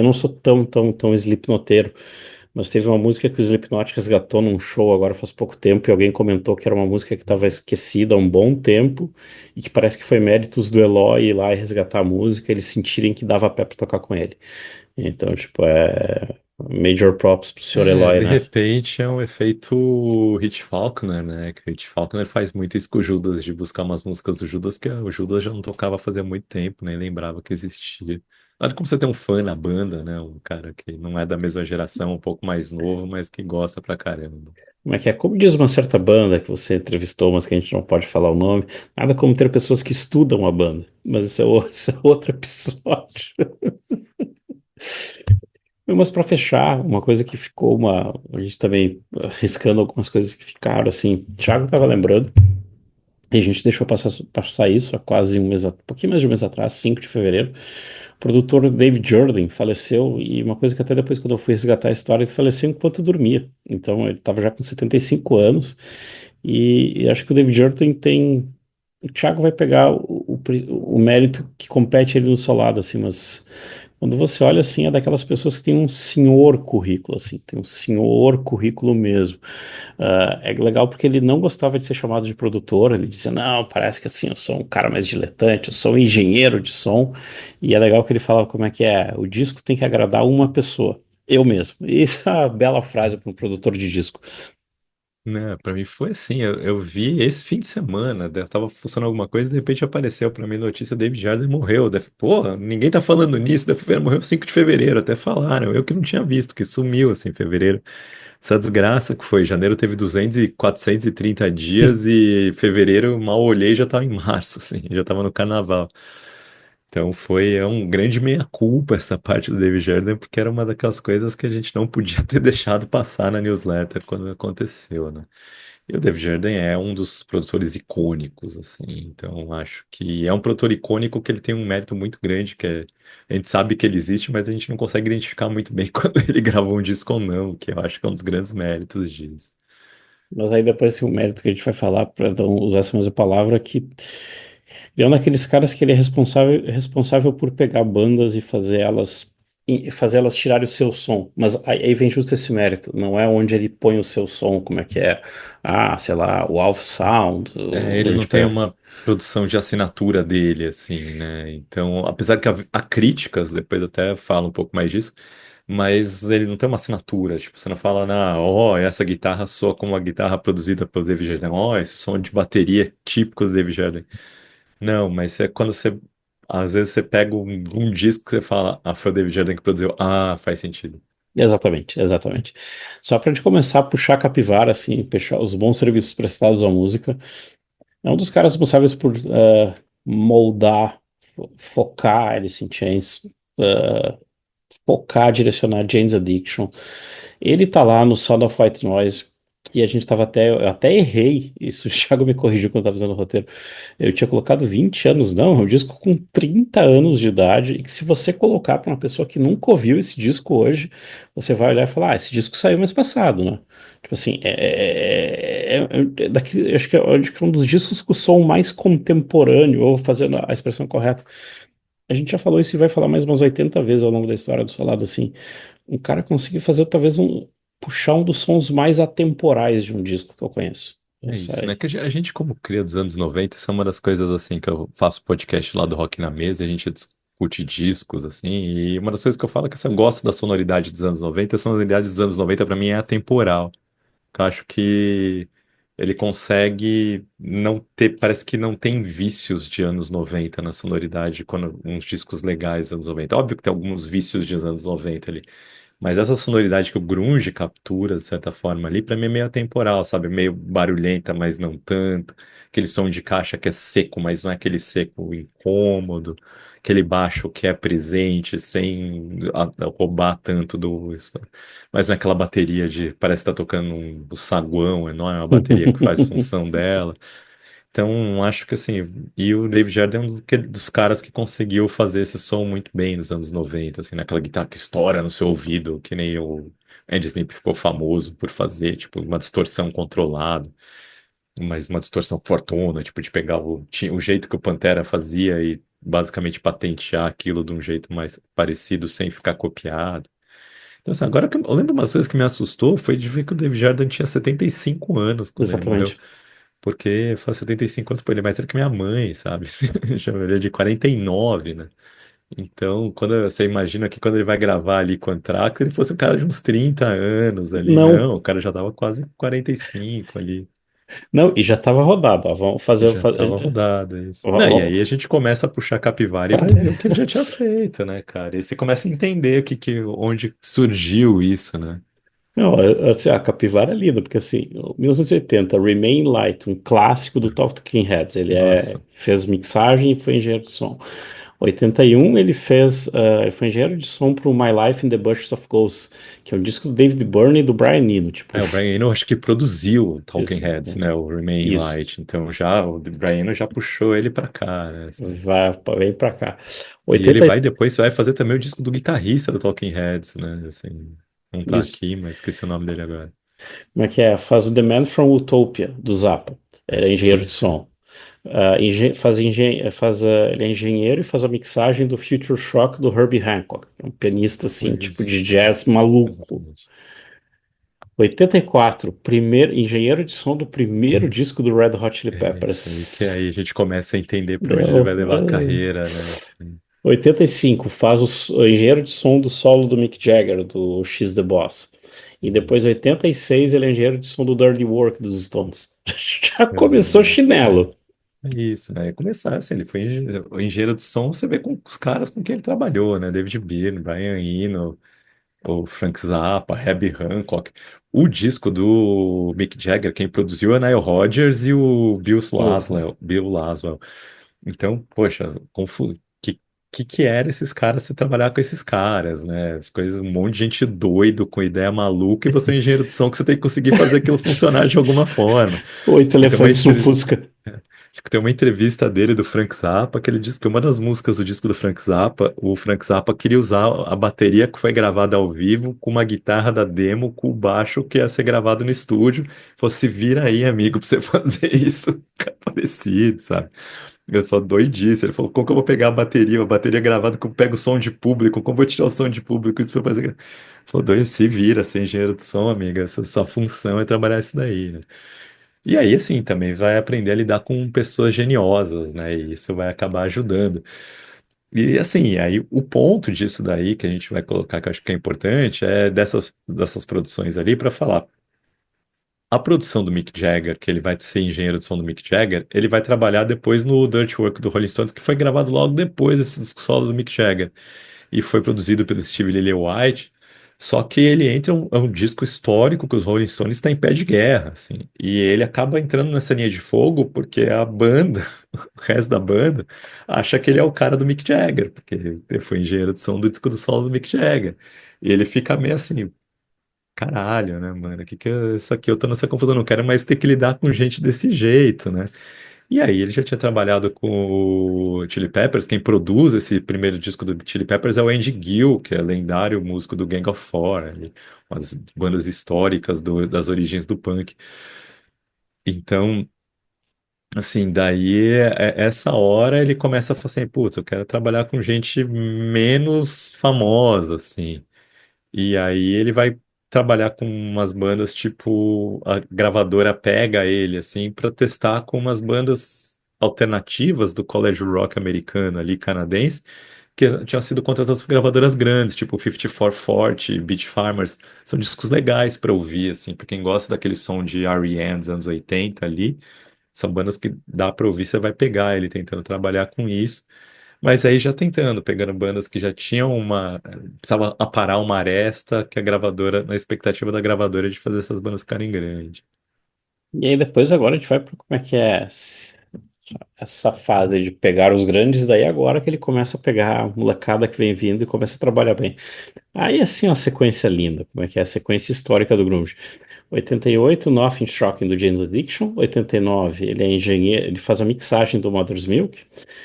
não sou tão slipnoteiro, mas teve uma música que o Slipknot resgatou num show agora faz pouco tempo e alguém comentou que era uma música que estava esquecida há um bom tempo e que parece que foi méritos do Eloy ir lá e resgatar a música, eles sentirem que dava pé pra tocar com ele. Então, tipo, major props pro senhor É, Eloy de nessa. repente é um efeito Hit Faulkner, né? Que o Hit Faulkner faz muito isso com o Judas, de buscar umas músicas do Judas que o Judas já não tocava fazia muito tempo, nem lembrava que existia. Olha como você tem um fã na banda, né? Um cara que não é da mesma geração, um pouco mais novo, mas que gosta pra caramba. Como é que é? Como diz uma certa banda que você entrevistou, mas que a gente não pode falar o nome, nada como ter pessoas que estudam a banda. Mas isso é outro episódio. Mas para fechar, uma coisa que ficou a gente também arriscando algumas coisas que ficaram assim. O Thiago estava lembrando, e a gente deixou passar isso há quase um pouquinho mais de um mês atrás, 5 de fevereiro. O produtor David Jordan faleceu, e uma coisa que até depois, quando eu fui resgatar a história, ele faleceu enquanto dormia. Então ele estava já com 75 anos, e acho que o David Jordan tem. O Thiago vai pegar o mérito que compete ele no seu lado, assim, mas quando você olha assim, é daquelas pessoas que têm um senhor currículo, assim, tem um senhor currículo mesmo. É legal porque ele não gostava de ser chamado de produtor, ele dizia, não, parece que assim, eu sou um cara mais diletante, eu sou um engenheiro de som, e é legal que ele falava como é que é, o disco tem que agradar uma pessoa, eu mesmo. Isso é uma bela frase para um produtor de disco. Né, pra mim foi assim, eu vi esse fim de semana, tava funcionando alguma coisa, de repente apareceu pra mim notícia, David Jardim morreu. Porra, ninguém tá falando nisso, morreu 5 de fevereiro, até falaram, eu que não tinha visto, que sumiu assim em fevereiro. Essa desgraça que foi, janeiro teve 200 e 430 dias e fevereiro mal olhei já tava em março, assim, já tava no carnaval. Então é um grande meia-culpa essa parte do David Jordan, porque era uma daquelas coisas que a gente não podia ter deixado passar na newsletter quando aconteceu, né? E o David Jordan é um dos produtores icônicos, assim, então acho que é um produtor icônico que ele tem um mérito muito grande, a gente sabe que ele existe, mas a gente não consegue identificar muito bem quando ele gravou um disco ou não, que eu acho que é um dos grandes méritos disso. Mas aí depois tem o mérito que a gente vai falar, para não usar essa mesma palavra, que ele é um daqueles caras que ele é responsável por pegar bandas e fazer elas fazer elas tirarem o seu som. Mas aí vem justo esse mérito. Não é onde ele põe o seu som, como é que é. Ah, sei lá, o Alpha Sound, É, a ele não gente tem pega. uma produção de assinatura dele, assim, né? Então, apesar que há críticas, depois até falo um pouco mais disso, mas ele não tem uma assinatura. Tipo, você não fala, ó, essa guitarra soa como uma guitarra produzida pelo David Jardim, ó, esse som de bateria típico do David Jardim. Não, mas é quando você, às vezes você pega um disco que você fala, ah, foi o David Jardim que produziu, ah, faz sentido. Exatamente, exatamente. Só para a gente começar a puxar a capivara, assim, puxar os bons serviços prestados à música. É um dos caras responsáveis por moldar, focar Alice in Chains, eh, focar, direcionar Jane's Addiction. Ele tá lá no Sound of White Noise, que a gente tava até, eu até errei, isso o Thiago me corrigiu quando eu tava fazendo o roteiro. Eu tinha colocado 20 anos, não, é um disco com 30 anos de idade, e que se você colocar para uma pessoa que nunca ouviu esse disco hoje, você vai olhar e falar, ah, esse disco saiu mês passado, né? Tipo assim, acho que é um dos discos com o som mais contemporâneo, ou fazendo a expressão correta. A gente já falou isso e vai falar mais umas 80 vezes ao longo da história do Solado, assim. Um cara conseguiu fazer talvez puxar um dos sons mais atemporais de um disco que eu conheço. É Essa isso, né? é- Que a gente, como cria dos anos 90, isso é uma das coisas, assim, que eu faço podcast lá do Rock na Mesa, e a gente discute discos, assim, e uma das coisas que eu falo é que assim, eu gosto da sonoridade dos anos 90, a sonoridade dos anos 90 pra mim é atemporal. Eu acho que ele consegue não ter, parece que não tem vícios de anos 90 na sonoridade, quando uns discos legais dos anos 90. Óbvio que tem alguns vícios de anos 90 ali, mas essa sonoridade que o grunge captura, de certa forma, ali, pra mim é meio atemporal, sabe? Meio barulhenta, mas não tanto. Aquele som de caixa que é seco, mas não é aquele seco incômodo. Aquele baixo que é presente, sem roubar tanto do... Mas não é aquela bateria de... Parece que tá tocando um saguão enorme, uma bateria que faz função dela. Então, acho que assim, e o David Jardim é um dos caras que conseguiu fazer esse som muito bem nos anos 90, assim, naquela guitarra que estoura no seu ouvido, que nem o Andy Snip ficou famoso por fazer, tipo, uma distorção controlada, mas uma distorção fortuna, tipo, de pegar o jeito que o Pantera fazia e basicamente patentear aquilo de um jeito mais parecido sem ficar copiado. Então, assim, agora que eu lembro umas coisas que me assustou foi de ver que o David Jardim tinha 75 anos quando ele morreu. Exatamente. Porque faz 75 anos, pô, ele é mais velho que minha mãe, sabe? Ele é de 49, né? Então, quando você imagina que quando ele vai gravar ali com o Anthrax, ele fosse um cara de uns 30 anos ali. Não, Não, o cara já tava quase 45 ali. não, e já estava rodado. Ó, vamos E fazer. já tava rodado isso. Não, e Ó, aí a gente começa a puxar a capivara e vai ver o que ele já tinha feito, né, cara? E você começa a entender onde surgiu isso, né? não, assim, a Capivara é linda, porque assim, 1980, Remain Light, um clássico do Talking Heads. Nossa. Fez mixagem e foi engenheiro de som. 81, ele foi engenheiro de som para o My Life in the Bushes of Ghosts, que é um disco do David Byrne e do Brian Eno. Tipo, É, o Brian Eno acho que produziu o Talking isso, Heads, né? O Remain isso. Light. Então já o Brian Eno já puxou ele pra cá, né? Assim. Vem pra cá. E ele 80, vai depois vai fazer também o disco do guitarrista do Talking Heads, né? Assim, não tá isso. aqui, mas esqueci o nome dele agora. Como é que é? Faz o The Man from Utopia, do Zappa. Ele é engenheiro de Pode ser. som. Ele é engenheiro e faz a mixagem do Future Shock do Herbie Hancock, que é um pianista assim, tipo de Isso. jazz maluco. Exatamente. 84, primeiro engenheiro de som do primeiro disco do Red Hot Chili É isso aí que Peppers. aí a gente começa a entender pra onde ele vai Deu, levar a carreira, né? Assim. 85, faz o engenheiro de som do solo do Mick Jagger, do X The Boss. E depois, 86, ele é engenheiro de som do Dirty Work dos Stones. Já começou Verdade. chinelo. É isso, né? Começar assim, ele foi o engenheiro de som, você vê com os caras com quem ele trabalhou, né? David Byrne, Brian Eno, o Frank Zappa, Herbie Hancock. O disco do Mick Jagger, quem produziu é Nile Rodgers e o Oh, Bill Laswell. Então, poxa, que era esses caras, você trabalhar com esses caras, né? As coisas, um monte de gente doido, com ideia maluca, e você é um engenheiro de som que você tem que conseguir fazer aquilo funcionar de alguma forma. 8 E tem uma, elefantes no entre- Fusca. Acho que tem uma entrevista dele do Frank Zappa que ele disse que uma das músicas do disco do Frank Zappa, o Frank Zappa queria usar a bateria que foi gravada ao vivo com uma guitarra da demo, com o baixo que ia ser gravado no estúdio. Falou, se vira aí, amigo, pra você fazer isso ficar parecido, sabe? Ele falou, doidice. Ele falou, como que eu vou pegar a bateria? A bateria gravada, como eu pego o som de público? Como eu vou tirar o som de público? Isso pra fazer. Ele falou, doido, se vira, ser engenheiro de som, amiga. Essa sua função é trabalhar isso daí, né? E aí, assim, também vai aprender a lidar com pessoas geniosas, né? E isso vai acabar ajudando. E assim, aí o ponto disso daí que a gente vai colocar, que eu acho que é importante, é dessas produções ali para falar. A produção do Mick Jagger, que ele vai ser engenheiro de som do Mick Jagger, ele vai trabalhar depois no Dirty Work do Rolling Stones, que foi gravado logo depois desse disco solo do Mick Jagger. E foi produzido pelo Steve Lillywhite. Só que ele entra, é um disco histórico que os Rolling Stones está em pé de guerra, assim. E ele acaba entrando nessa linha de fogo porque a banda, o resto da banda, acha que ele é o cara do Mick Jagger, porque ele foi engenheiro de som do disco do solo do Mick Jagger. E ele fica meio assim, caralho, né, mano? O que que é isso aqui? Eu tô nessa confusão, não quero mais ter que lidar com gente desse jeito, né? E aí, ele já tinha trabalhado com o Chili Peppers. Quem produz esse primeiro disco do Chili Peppers é o Andy Gill, que é lendário músico do Gang of Four, ali, uma das bandas históricas das origens do punk. Então, assim, daí, essa hora ele começa a falar assim, putz, eu quero trabalhar com gente menos famosa, assim. E aí ele vai trabalhar com umas bandas tipo a gravadora pega ele assim para testar com umas bandas alternativas do college rock americano ali canadense que tinham sido contratadas por gravadoras grandes, tipo 5440, Beach Farmers. São discos legais para ouvir assim, para quem gosta daquele som de R.E.M. dos anos 80 ali. São bandas que dá para ouvir, você vai pegar ele tentando trabalhar com isso. Mas aí já tentando, pegando bandas que já tinham uma. Precisava aparar uma aresta que a gravadora, na expectativa da gravadora de fazer essas bandas ficarem grandes. E aí depois agora a gente vai para como é que é essa fase de pegar os grandes, daí agora que ele começa a pegar a molecada que vem vindo e começa a trabalhar bem. Aí assim, uma sequência linda, como é que é a sequência histórica do grunge. 88, Nothing Shocking do Jane's Addiction. 89, ele é engenheiro, ele faz a mixagem do Mother's Milk.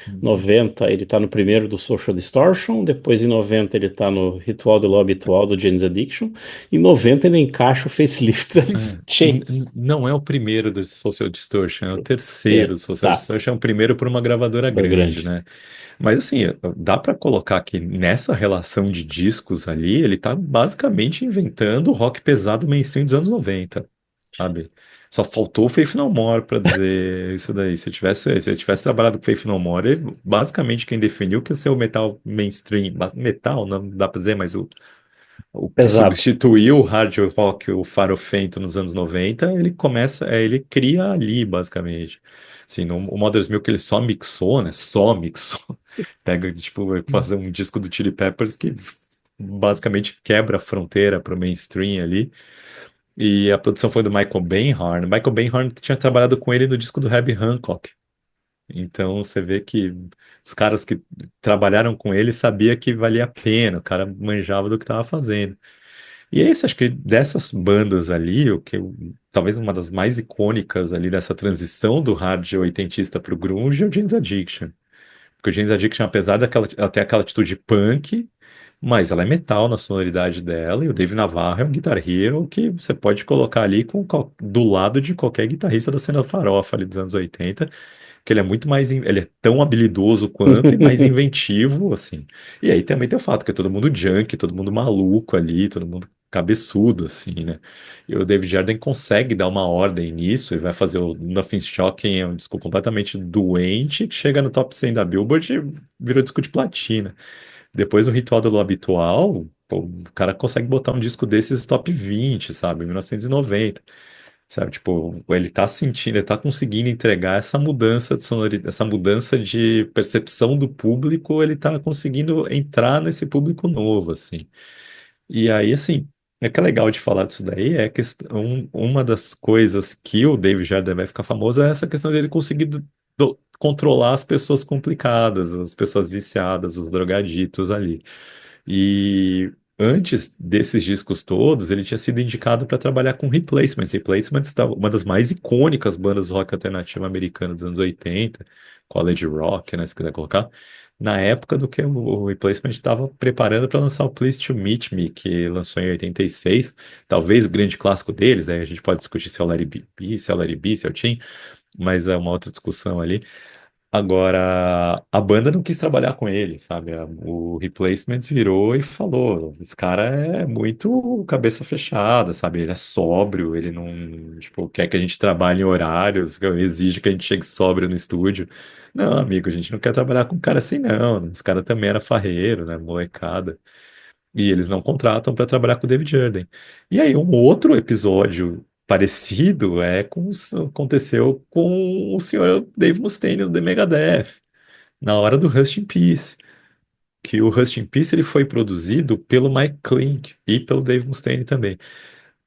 Uhum. 90, ele tá no primeiro do Social Distortion. Depois, em 90, ele tá no Ritual do Love Habitual do Jane's Addiction. Em 90, ele encaixa o facelift do Alice É. in Chains. Não é o primeiro do Social Distortion, é o terceiro. É, O Social tá, Distortion é o primeiro por uma gravadora da grande, grande. né? Mas assim, dá pra colocar que nessa relação de discos ali, ele tá basicamente inventando o rock pesado mainstream dos anos 90, sabe? Só faltou o Faith No More pra dizer isso daí. Se ele tivesse trabalhado com Faith No More, basicamente quem definiu que ia ser o metal mainstream, metal, não dá pra dizer, mas o que Pesado. substituiu o hard rock, o farofento nos anos 90, ele começa, ele cria ali, basicamente. Assim, no, o Mother's Milk ele só mixou, né? Só mixou. Pega, tipo, vai fazer um disco do Chili Peppers que basicamente quebra a fronteira pro mainstream ali. E a produção foi do Michael Beinhorn. Michael Beinhorn tinha trabalhado com ele no disco do Herbie Hancock. Então você vê que os caras que trabalharam com ele sabia que valia a pena, o cara manjava do que estava fazendo. E é isso, acho que dessas bandas ali, talvez uma das mais icônicas ali dessa transição do hard oitentista para o grunge é o Jane's Addiction. Porque o Jane's Addiction, apesar daquela, ela ter aquela atitude punk, mas ela é metal na sonoridade dela, e o Dave Navarro é um guitar hero que você pode colocar ali do lado de qualquer guitarrista da cena farofa ali dos anos 80, que ele é muito mais, ele é tão habilidoso quanto e mais inventivo, assim. E aí também tem o fato que é todo mundo junk, todo mundo maluco ali, todo mundo cabeçudo, assim, né? E o David Jarden consegue dar uma ordem nisso, ele vai fazer o Nothing's Shocking, é um disco completamente doente, que chega no top 100 da Billboard e virou disco de platina. Depois o Ritual do Lo Habitual, pô, o cara consegue botar um disco desses top 20, sabe? 1990. Sabe, tipo, ele tá sentindo, ele tá conseguindo entregar essa mudança de sonoridade, essa mudança de percepção do público, ele tá conseguindo entrar nesse público novo, assim. E aí, assim, é que é legal de falar disso daí é que uma das coisas que o David Jardim vai ficar famoso é essa questão dele conseguir controlar as pessoas complicadas, as pessoas viciadas, os drogaditos ali. E antes desses discos todos, ele tinha sido indicado para trabalhar com Replacements. Replacements tá uma das mais icônicas bandas do rock alternativo americano dos anos 80, college rock, né, se quiser colocar. Na época do que o Replacement estava preparando para lançar o Please to Meet Me, que lançou em 86, talvez o grande clássico deles, aí a gente pode discutir se é o Larry B, se é o Larry B, se é o Tim, mas é uma outra discussão ali. Agora, a banda não quis trabalhar com ele, sabe? O Replacements virou e falou: esse cara é muito cabeça fechada, sabe? Ele é sóbrio, ele não, tipo, quer que a gente trabalhe em horários, exige que a gente chegue sóbrio no estúdio. Não, amigo, a gente não quer trabalhar com um cara assim, não. Esse cara também era farreiro, né? Molecada. E eles não contratam para trabalhar com o David Jordan. E aí, um outro episódio parecido aconteceu com o senhor Dave Mustaine do The Megadeth, na hora do Rust in Peace. Que o Rust in Peace ele foi produzido pelo Mike Clink e pelo Dave Mustaine também.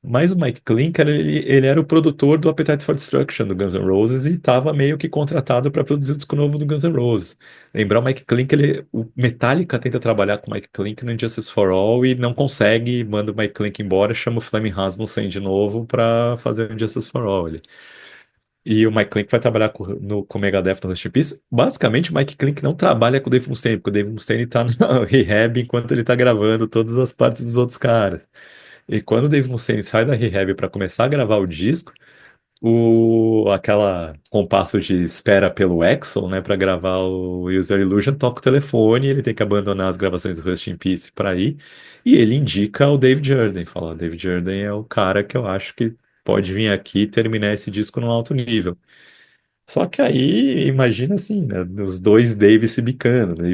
Mas o Mike Clinker, ele era o produtor do Appetite for Destruction do Guns N' Roses e estava meio que contratado para produzir o disco novo do Guns N' Roses. Lembrar o Mike Clinker, o Metallica tenta trabalhar com o Mike Clinker no Injustice for All e não consegue, manda o Mike Clinker embora, chama o Fleming Rasmussen de novo para fazer o Injustice for All. E o Mike Clink vai trabalhar com o Megadeth no Rust in Peace. Basicamente, o Mike Clink não trabalha com o Dave Mustaine, porque o Dave Mustaine tá no rehab enquanto ele tá gravando todas as partes dos outros caras. E quando o Dave Mustaine sai da rehab para começar a gravar o disco, aquela compasso de espera pelo Axl, né, para gravar o User Illusion, toca o telefone, ele tem que abandonar as gravações do Rust in Peace para ir, e ele indica o David Jordan, fala, o David Jordan é o cara que eu acho que pode vir aqui e terminar esse disco num alto nível. Só que aí, imagina assim, né, os dois Davis se bicando, né,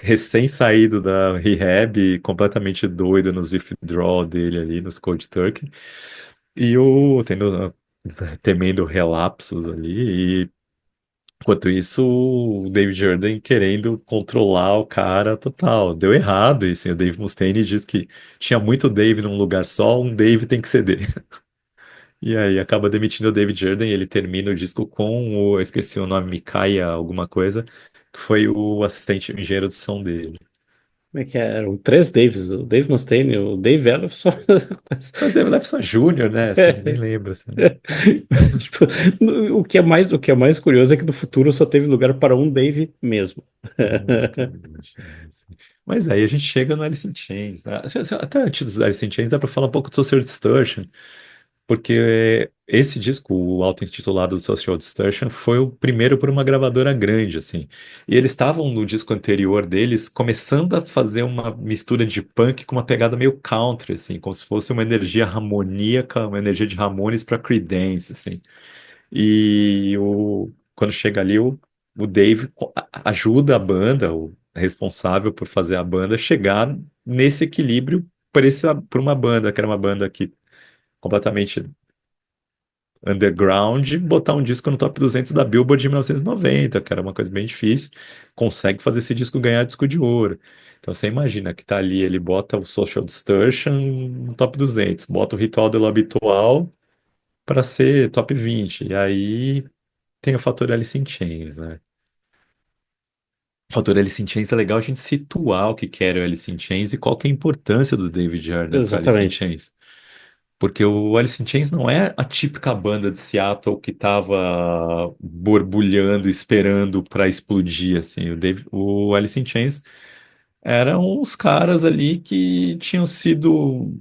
recém saído da rehab, completamente doido nos withdrawal dele ali, nos Cold Turkey, e tendo, temendo relapsos ali, e enquanto isso, o David Jordan querendo controlar o cara total. Deu errado isso, e o Dave Mustaine diz que tinha muito Dave num lugar só, um Dave tem que ceder. E aí acaba demitindo o David Jordan e ele termina o disco com eu esqueci o nome, Micaiah alguma coisa, que foi o assistente engenheiro de som dele. Como é que é? Eram três Daves, o Dave Mustaine, o Dave Ellefson. Mas Dave Lefson Jr., né? Assim, nem lembro, assim. Tipo, o que é mais curioso é que no futuro só teve lugar para um Dave mesmo. Exatamente. Assim. Mas aí a gente chega no Alice in Chains, né? Até antes do Alice in Chains dá pra falar um pouco do Social Distortion, porque esse disco, o auto-intitulado Social Distortion, foi o primeiro por uma gravadora grande, assim. E eles estavam no disco anterior deles começando a fazer uma mistura de punk com uma pegada meio country, assim, como se fosse uma energia harmoníaca, uma energia de Ramones para Creedence, assim. E quando chega ali, o Dave ajuda a banda, o responsável por fazer a banda, chegar nesse equilíbrio por uma banda, que era uma banda que completamente underground, botar um disco no top 200 da Billboard de 1990, que era uma coisa bem difícil, consegue fazer esse disco ganhar disco de ouro. Então você imagina que tá ali, ele bota o Social Distortion no top 200, bota o Ritual de l'Habitual para ser top 20, e aí tem o fator Alice in Chains, né? O fator Alice in Chains é legal a gente situar o que que era o Alice in Chains e qual que é a importância do David Jordan para Alice in Exatamente. Chains. Porque o Alice in Chains não é a típica banda de Seattle que tava borbulhando, esperando para explodir, assim. O Alice in Chains eram uns caras ali que tinham sido...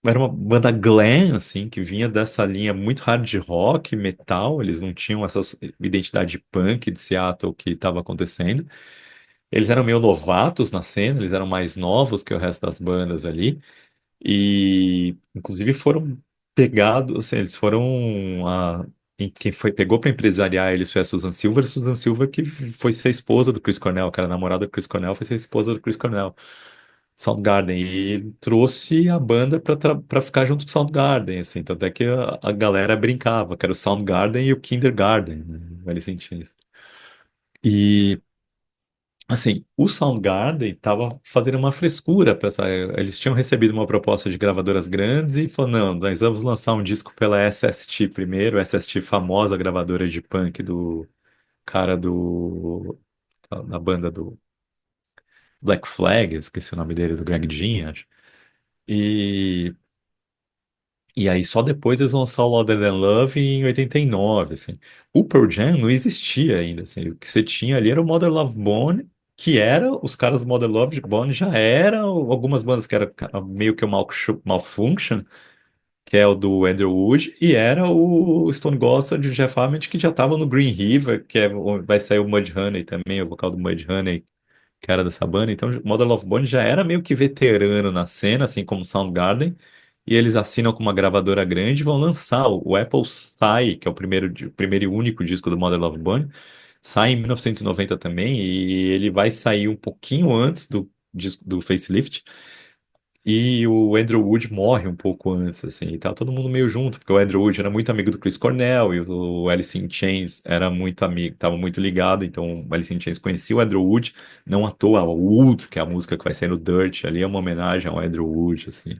Era uma banda glam, assim, que vinha dessa linha muito hard rock, metal. Eles não tinham essa identidade punk de Seattle que estava acontecendo. Eles eram meio novatos na cena, eles eram mais novos que o resto das bandas ali. E, inclusive, foram pegados, assim, eles foram quem pegou para empresariar eles foi a Susan Silver que foi ser esposa do Chris Cornell, que era namorada do Chris Cornell, foi ser esposa do Chris Cornell, Soundgarden, e ele trouxe a banda para ficar junto com o Soundgarden, assim, tanto é que a galera brincava, que era o Soundgarden e o Kindergarten, né, Alice in Chains. E assim, o Soundgarden estava fazendo uma frescura para essa. Eles tinham recebido uma proposta de gravadoras grandes e falou: não, nós vamos lançar um disco pela SST primeiro, SST famosa gravadora de punk do cara da banda do Black Flag, esqueci o nome dele, do Greg Ginn, acho. E, e aí só depois eles vão lançar o Louder Than Love em 89, assim. O Pearl Jam não existia ainda, assim. O que você tinha ali era o Mother Love Bone, que era, os caras do Mother Love Bone já eram algumas bandas que era meio que o Malfunction, que é o do Andrew Wood, e era o Stone Gossard e o Jeff Ament, que já estavam no Green River, que é, vai sair o Mudhoney também, o vocal do Mudhoney, que era dessa banda. Então, Mother Love Bone já era meio que veterano na cena, assim como Soundgarden, e eles assinam com uma gravadora grande e vão lançar o Apple Sai, que é o primeiro, o primeiro e único disco do Mother Love Bone, sai em 1990 também, e ele vai sair um pouquinho antes do Facelift. E o Andrew Wood morre um pouco antes, assim, e tá todo mundo meio junto, porque o Andrew Wood era muito amigo do Chris Cornell e o Alice in Chains era muito amigo, tava muito ligado, então o Alice in Chains conhecia o Andrew Wood, não à toa, o Wood, que é a música que vai sair no Dirt, ali é uma homenagem ao Andrew Wood, assim.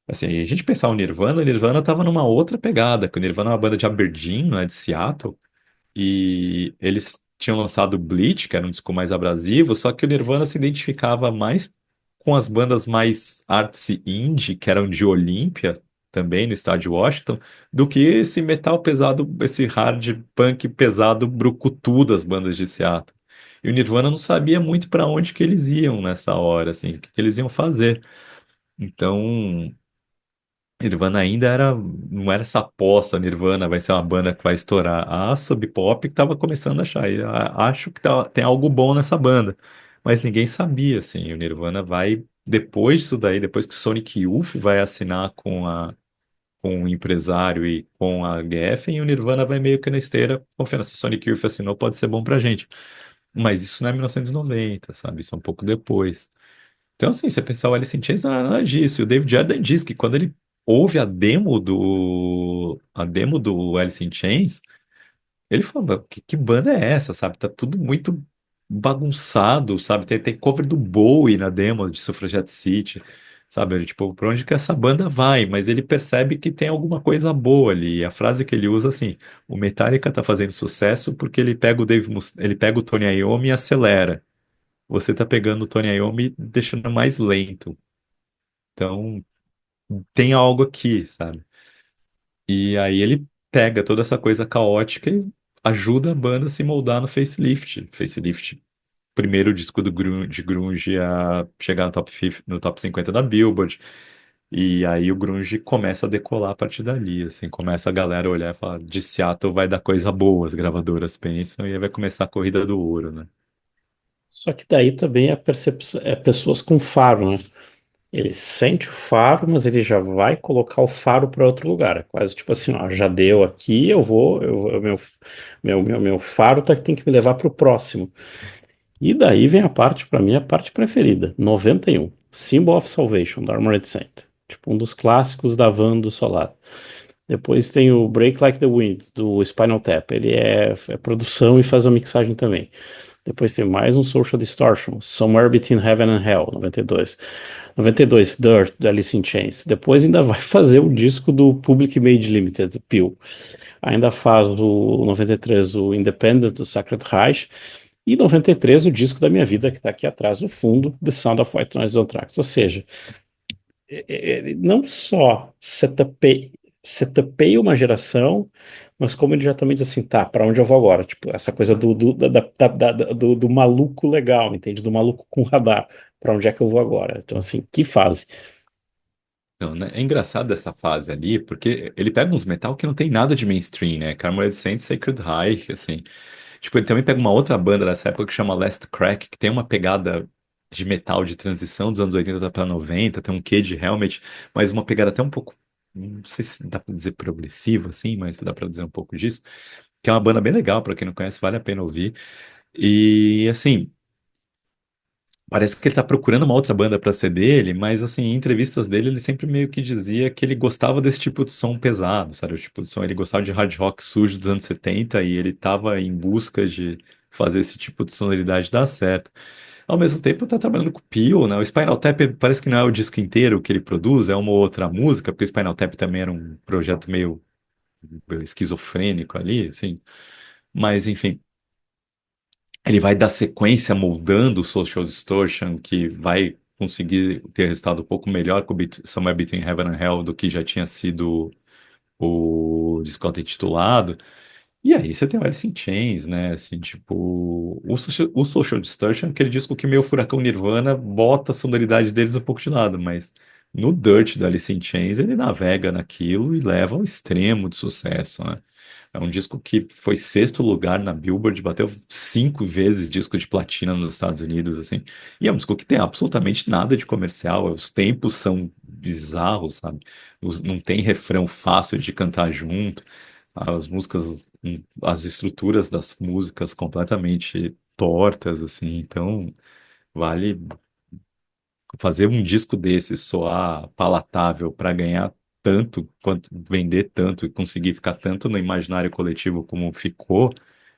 Assim, a gente pensar o Nirvana tava numa outra pegada, que o Nirvana é uma banda de Aberdeen, não é de Seattle, e eles tinham lançado Bleach, que era um disco mais abrasivo, só que o Nirvana se identificava mais com as bandas mais artsy indie, que eram de Olímpia, também no estado de Washington, do que esse metal pesado, esse hard punk pesado brucutu das bandas de Seattle. E o Nirvana não sabia muito para onde que eles iam nessa hora, assim, o que que eles iam fazer. Então, Nirvana ainda era, não era essa aposta, Nirvana vai ser uma banda que vai estourar. A Sub Pop que estava começando a achar, e acho que tem algo bom nessa banda. Mas ninguém sabia, assim, o Nirvana vai, depois disso daí, depois que o Sonic Youth vai assinar com o empresário e com a Geffen, o Nirvana vai meio que na esteira, confiando, se o Sonic Youth assinou, pode ser bom pra gente. Mas isso não é 1990, sabe? Isso é um pouco depois. Então, assim, você pensar o Alice in Chains não era nada disso. E o David Jordan diz que quando ele ouve a demo do Alice in Chains, ele fala, que banda é essa, sabe? Tá tudo muito bagunçado, sabe? Tem cover do Bowie na demo de Suffragette City, sabe? Ele, tipo, pra onde que essa banda vai? Mas ele percebe que tem alguma coisa boa ali. E a frase que ele usa, assim, o Metallica tá fazendo sucesso porque ele pega o Tony Iommi e acelera. Você tá pegando o Tony Iommi e deixando mais lento. Então, tem algo aqui, sabe? E aí ele pega toda essa coisa caótica e ajuda a banda a se moldar no Facelift. Facelift, primeiro disco de grunge a chegar no top 50, no top 50 da Billboard. E aí o grunge começa a decolar a partir dali, assim, começa a galera olhar e falar, de Seattle vai dar coisa boa, as gravadoras pensam, e aí vai começar a corrida do ouro, né? Só que daí também é, é pessoas com faro, né? Ele sente o faro, mas ele já vai colocar o faro para outro lugar. É quase tipo assim, ó, já deu aqui, meu faro tem que me levar para o próximo. E daí vem a parte, para mim, a parte preferida, 91, Symbol of Salvation, da Armored Saint. Tipo, um dos clássicos da van do Solar. Depois tem o Break Like the Wind, do Spinal Tap. Ele é produção e faz a mixagem também. Depois tem mais um Social Distortion, Somewhere Between Heaven and Hell, 92. 92, Dirt, do Alice in Chains. Depois ainda vai fazer o disco do Public Made Limited, Peel. Ainda faz o 93 o Independent, do Sacred Reich. E 93 o disco da minha vida, que está aqui atrás no fundo, The Sound of White Noise on Tracks. Ou seja, ele não só setupei uma geração, mas como ele já também diz assim, tá, para onde eu vou agora? Tipo, essa coisa do maluco legal, entende? Do maluco com radar. Para onde é que eu vou agora? Então, assim, que fase. Então, né? É engraçado essa fase ali, porque ele pega uns metal que não tem nada de mainstream, né? Carmelite Saints, Sacred Reich, assim. Tipo, ele também pega uma outra banda dessa época que chama Last Crack, que tem uma pegada de metal de transição dos anos 80 para 90, tem um quê de Helmet, mas uma pegada até um pouco, não sei se dá pra dizer progressiva, assim, mas dá pra dizer um pouco disso, que é uma banda bem legal, pra quem não conhece, vale a pena ouvir. E, assim, parece que ele tá procurando uma outra banda pra ser dele, mas assim, em entrevistas dele, ele sempre meio que dizia que ele gostava desse tipo de som pesado, sabe? O tipo de som, ele gostava de hard rock sujo dos anos 70 e ele tava em busca de fazer esse tipo de sonoridade dar certo. Ao mesmo tempo, tá trabalhando com o Pio, né? O Spinal Tap parece que não é o disco inteiro que ele produz, é uma outra música, porque o Spinal Tap também era um projeto meio esquizofrênico ali, assim. Mas, enfim. Ele vai dar sequência moldando o Social Distortion, que vai conseguir ter resultado um pouco melhor com o Somewhere Between Heaven and Hell do que já tinha sido o disco intitulado. E aí você tem o Alice in Chains, né? Assim, tipo, o Social Distortion é aquele disco que meio Furacão Nirvana bota a sonoridade deles um pouco de lado, mas no Dirt da Alice in Chains, ele navega naquilo e leva ao extremo de sucesso, né? É um disco que foi sexto lugar na Billboard, bateu 5 vezes disco de platina nos Estados Unidos, assim. E é um disco que tem absolutamente nada de comercial. Os tempos são bizarros, sabe? Não tem refrão fácil de cantar junto. As músicas, as estruturas das músicas completamente tortas, assim. Então, vale fazer um disco desse soar palatável para ganhar tanto, quanto vender tanto e conseguir ficar tanto no imaginário coletivo como ficou,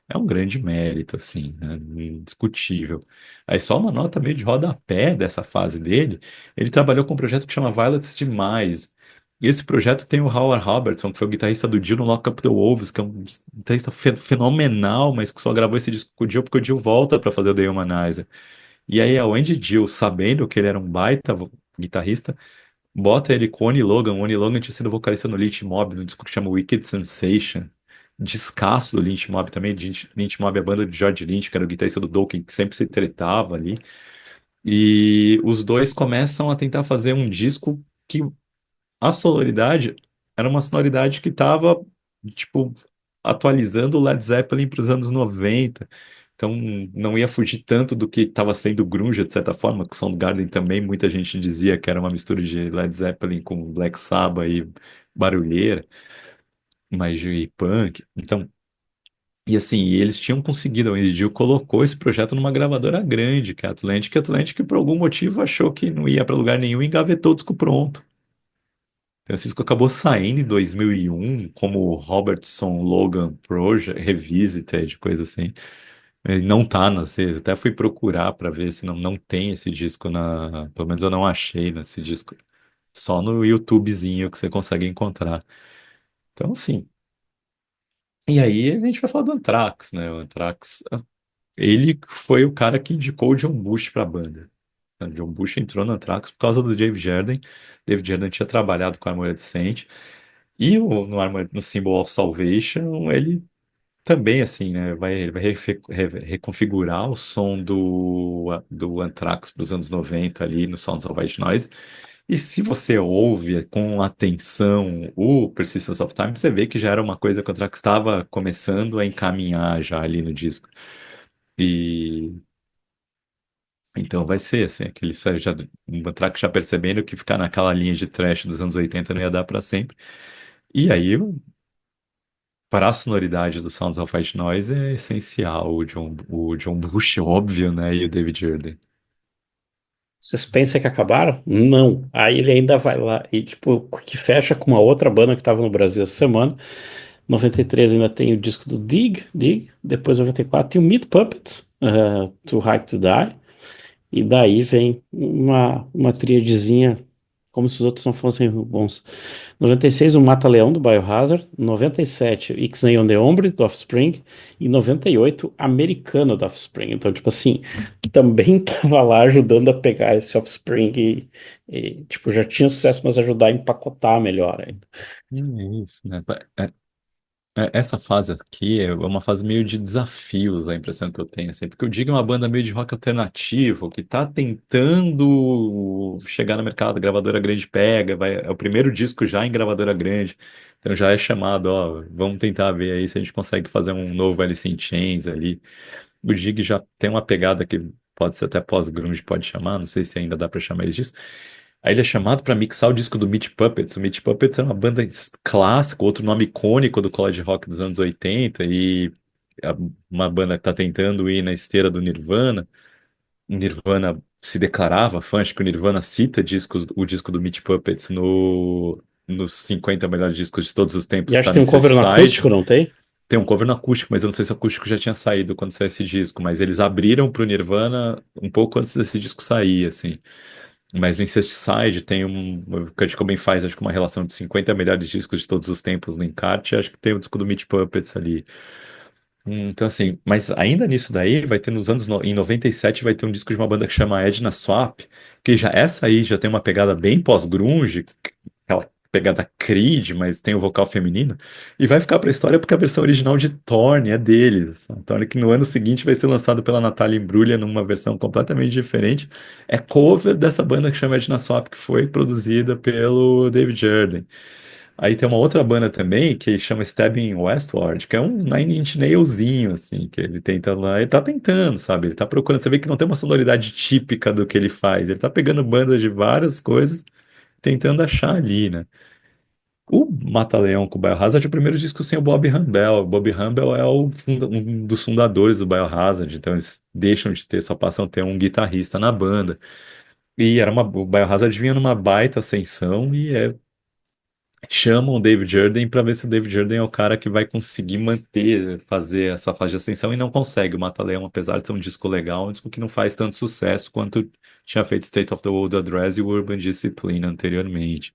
é um grande mérito, assim, né? Indiscutível. Aí só uma nota meio de rodapé dessa fase dele, ele trabalhou com um projeto que chama Violets Demais. E esse projeto tem o Howard Robertson, que foi o guitarrista do Dio no Lock Up the Wolves, que é um guitarrista fenomenal, mas que só gravou esse disco com o Dio porque o Dio volta para fazer o The Humanizer. E aí a Wendy Dill, sabendo que ele era um baita guitarrista, bota ele com o Oni Logan. O Oni Logan tinha sido vocalista no Lynch Mob, no disco que chama Wicked Sensation. Descasso do Lynch Mob também. Lynch Mob é a banda de George Lynch, que era o guitarrista do Dokken, que sempre se tretava ali. E os dois começam a tentar fazer um disco que a sonoridade era uma sonoridade que estava, tipo, atualizando o Led Zeppelin para os anos 90. Então, não ia fugir tanto do que estava sendo grunge, de certa forma, que o Soundgarden também, muita gente dizia que era uma mistura de Led Zeppelin com Black Sabbath e barulheira, mais de punk. Então, e assim, eles tinham conseguido, a Indio colocou esse projeto numa gravadora grande, que é a Atlantic. A Atlantic, por algum motivo, achou que não ia para lugar nenhum e engavetou o disco pronto. Francisco acabou saindo em 2001 como Robertson Logan Project Revisited, coisa assim. Ele não tá na eu até fui procurar para ver se não tem esse disco na, pelo menos eu não achei nesse disco. Só no YouTubezinho que você consegue encontrar. Então, sim. E aí a gente vai falar do Anthrax, né? O Anthrax, ele foi o cara que indicou o John Bush para a banda. O John Bush entrou no Anthrax por causa do Dave Jarden. David Jarden tinha trabalhado com a Armored Saint. E no Symbol of Salvation, ele também, assim, né, ele vai reconfigurar o som do Anthrax para os anos 90 ali no Sounds of White Noise. E se você ouve com atenção o Persistence of Time, você vê que já era uma coisa que o Anthrax estava começando a encaminhar já ali no disco. E então vai ser, assim, o Anthrax já percebendo que ficar naquela linha de thrash dos anos 80 não ia dar para sempre. E aí para a sonoridade do Sounds of White Noise é essencial o John Bush, óbvio, né? E o David Jarden. Vocês pensam que acabaram? Não. Aí ele ainda vai lá e, tipo, que fecha com uma outra banda que estava no Brasil essa semana. 93 ainda tem o disco do Dig. Depois 94 tem o Meat Puppets, Too High to Die. E daí vem uma tríadezinha, como se os outros não fossem bons. 96, o Mata-Leão, do Biohazard. 97, o Ixnay on the Ombre, do Offspring. E 98, Americano, do Offspring. Então, tipo assim, também tava lá ajudando a pegar esse Offspring tipo, já tinha sucesso, mas ajudar a empacotar melhor ainda. É isso, né? Essa fase aqui é uma fase meio de desafios, a impressão que eu tenho, assim, porque o Dig é uma banda meio de rock alternativo, que tá tentando chegar no mercado, a gravadora grande pega, é o primeiro disco já em gravadora grande, então já é chamado, ó, vamos tentar ver aí se a gente consegue fazer um novo Alice in Chains ali. O Dig já tem uma pegada que pode ser até pós-grunge, pode chamar, não sei se ainda dá pra chamar isso disso. Aí ele é chamado para mixar o disco do Meat Puppets. O Meat Puppets é uma banda clássica, outro nome icônico do college rock dos anos 80 e é uma banda que está tentando ir na esteira do Nirvana. O Nirvana se declarava fã, acho que o Nirvana cita o disco do Meat Puppets nos 50 melhores discos de todos os tempos E que acho está que tem no um cover no Side. acústico, não tem? Tem um cover no acústico, mas eu não sei se o acústico já tinha saído quando saiu esse disco, mas eles abriram pro Nirvana um pouco antes desse disco sair, assim. Mas o Incesticide tem o Kurt Cobain faz, acho que uma relação de 50 melhores discos de todos os tempos no encarte, acho que tem o disco do Meat Puppets ali. Então assim, mas ainda nisso daí, vai ter em 97 vai ter um disco de uma banda que chama Edna Swap, que já essa aí já tem uma pegada bem pós-grunge, aquela pegada Creed, mas tem o vocal feminino, e vai ficar pra história porque a versão original de Thorn é deles. A Thorn que no ano seguinte vai ser lançado pela Natalia Imbruglia numa versão completamente diferente. É cover dessa banda que chama Edna Swap, que foi produzida pelo David Jordan. Aí tem uma outra banda também que chama Stabbing Westward, que é um Nine Inch Nailzinho, assim, que ele tenta lá, ele tá tentando, sabe? Ele tá procurando, você vê que não tem uma sonoridade típica do que ele faz, ele tá pegando bandas de várias coisas, tentando achar ali, né? O Mata-Leão com o Biohazard é o primeiro disco sem o Bob Campbell. O Bob Campbell é um dos fundadores do Biohazard, então eles deixam de ter, só passam a ter um guitarrista na banda. E o Biohazard vinha numa baita ascensão chamam o David Jordan para ver se o David Jordan é o cara que vai conseguir manter, fazer essa fase de ascensão e não consegue. O Mata-Leão, apesar de ser um disco legal, é um disco que não faz tanto sucesso quanto tinha feito State of the World Address e o Urban Discipline anteriormente.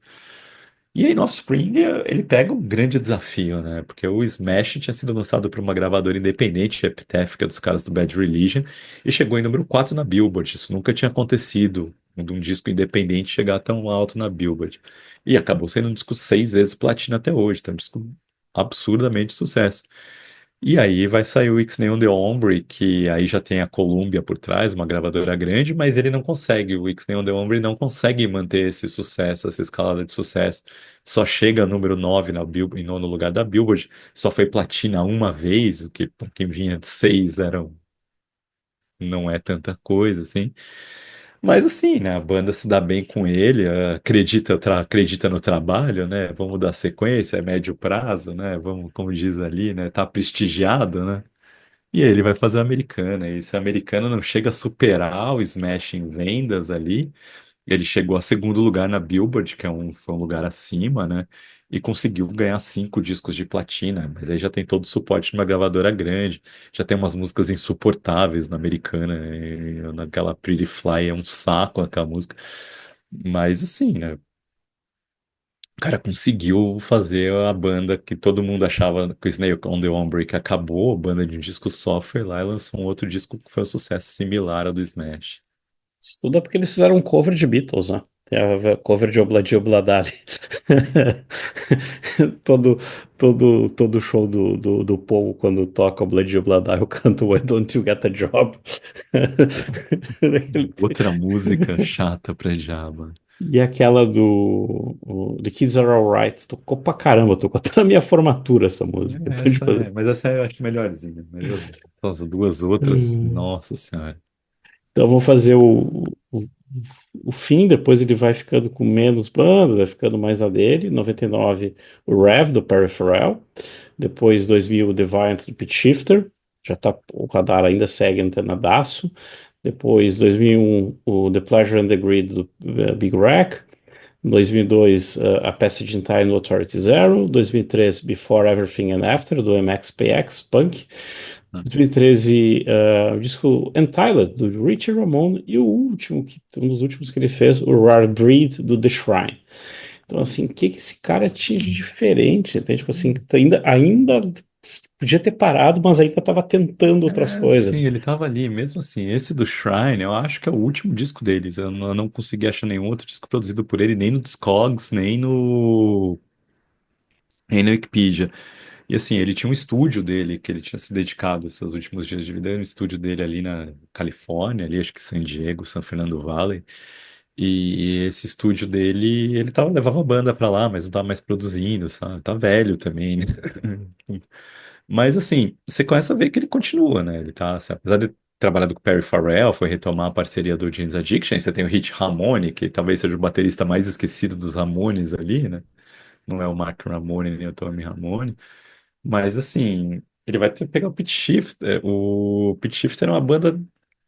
E aí no Offspring ele pega um grande desafio, né? Porque o Smash tinha sido lançado por uma gravadora independente, Epitaph, que é dos caras do Bad Religion, e chegou em número 4 na Billboard. Isso nunca tinha acontecido, de um disco independente chegar tão alto na Billboard. E acabou sendo um disco 6 vezes platina até hoje, então é um disco absurdamente sucesso. E aí vai sair o Ixnay on the Ombre, que aí já tem a Columbia por trás, uma gravadora grande, mas ele não consegue, o Ixnay on the Ombre não consegue manter esse sucesso, essa escalada de sucesso. Só chega a número 9 em nono lugar da Billboard, só foi platina uma vez, o que pra quem vinha de 6 não é tanta coisa, assim. Mas assim, né, a banda se dá bem com ele, acredita no trabalho, né? Vamos dar sequência, é médio prazo, né? Vamos, como diz ali, né? Tá prestigiado, né? E aí ele vai fazer a Americana. E se a Americana não chega a superar o Smash em vendas ali, ele chegou a segundo lugar na Billboard, foi um lugar acima, né? E conseguiu ganhar 5 discos de platina. Mas aí já tem todo o suporte de uma gravadora grande. Já tem umas músicas insuportáveis na Americana. Naquela Pretty Fly é um saco aquela música. Mas assim, né? O cara conseguiu fazer a banda que todo mundo achava que o Snake on the Ombre que acabou, a banda de um disco só, foi lá e lançou um outro disco que foi um sucesso similar ao do Smash. Isso tudo é porque eles fizeram um cover de Beatles, né? Tem a cover de Obladi Obladali. Todo, todo show do Paul, quando toca Obladi Obladali, eu canto Why Don't You Get a Job? Outra música chata pra diaba. E aquela The Kids Are Alright, tocou pra caramba, tocou até na minha formatura essa música. Então, tipo, Mas essa eu acho melhorzinha. Mas as duas outras, hum. nossa senhora. Então vamos fazer o fim, depois ele vai ficando com menos bandas, vai ficando mais a dele. 99, o Rev, do Perry Farrell. Depois 2000, o Deviant, do Pitch Shifter. Já tá, o radar ainda segue antenadaço. Depois 2001, o The Pleasure and the Greed, do Big Rack. 2002, A Passage in Time, do Authority Zero. 2003, Before Everything and After, do MXPX, Punk. 2013, o disco Entitled, do Richie Ramone, e o último, um dos últimos que ele fez, o Rare Breed, do The Shrine. Então, assim, o que que esse cara tinha de diferente? Então, tipo assim, ainda podia ter parado, mas ainda estava tentando outras Sim, coisas. ele tava ali. Mesmo assim, esse do Shrine, eu acho que é o último disco deles. Eu não consegui achar nenhum outro disco produzido por ele, nem no Discogs, nem no Wikipedia. E assim, ele tinha um estúdio dele, que ele tinha se dedicado esses últimos dias de vida, um estúdio dele ali na Califórnia, ali acho que San Diego, San Fernando Valley. E esse estúdio dele, levava a banda pra lá, mas não tava mais produzindo, sabe? Tá velho também, né? Mas assim, você começa a ver que ele continua, né? Ele tá, assim, apesar de trabalhar com o Perry Farrell, foi retomar a parceria do James Addiction, você tem o Hit Ramone, que talvez seja o baterista mais esquecido dos Ramones ali, né? Não é o Mark Ramone nem o Tommy Ramone. Mas assim, ele vai ter que pegar o Pitch Shifter. O Pitch Shifter é uma banda que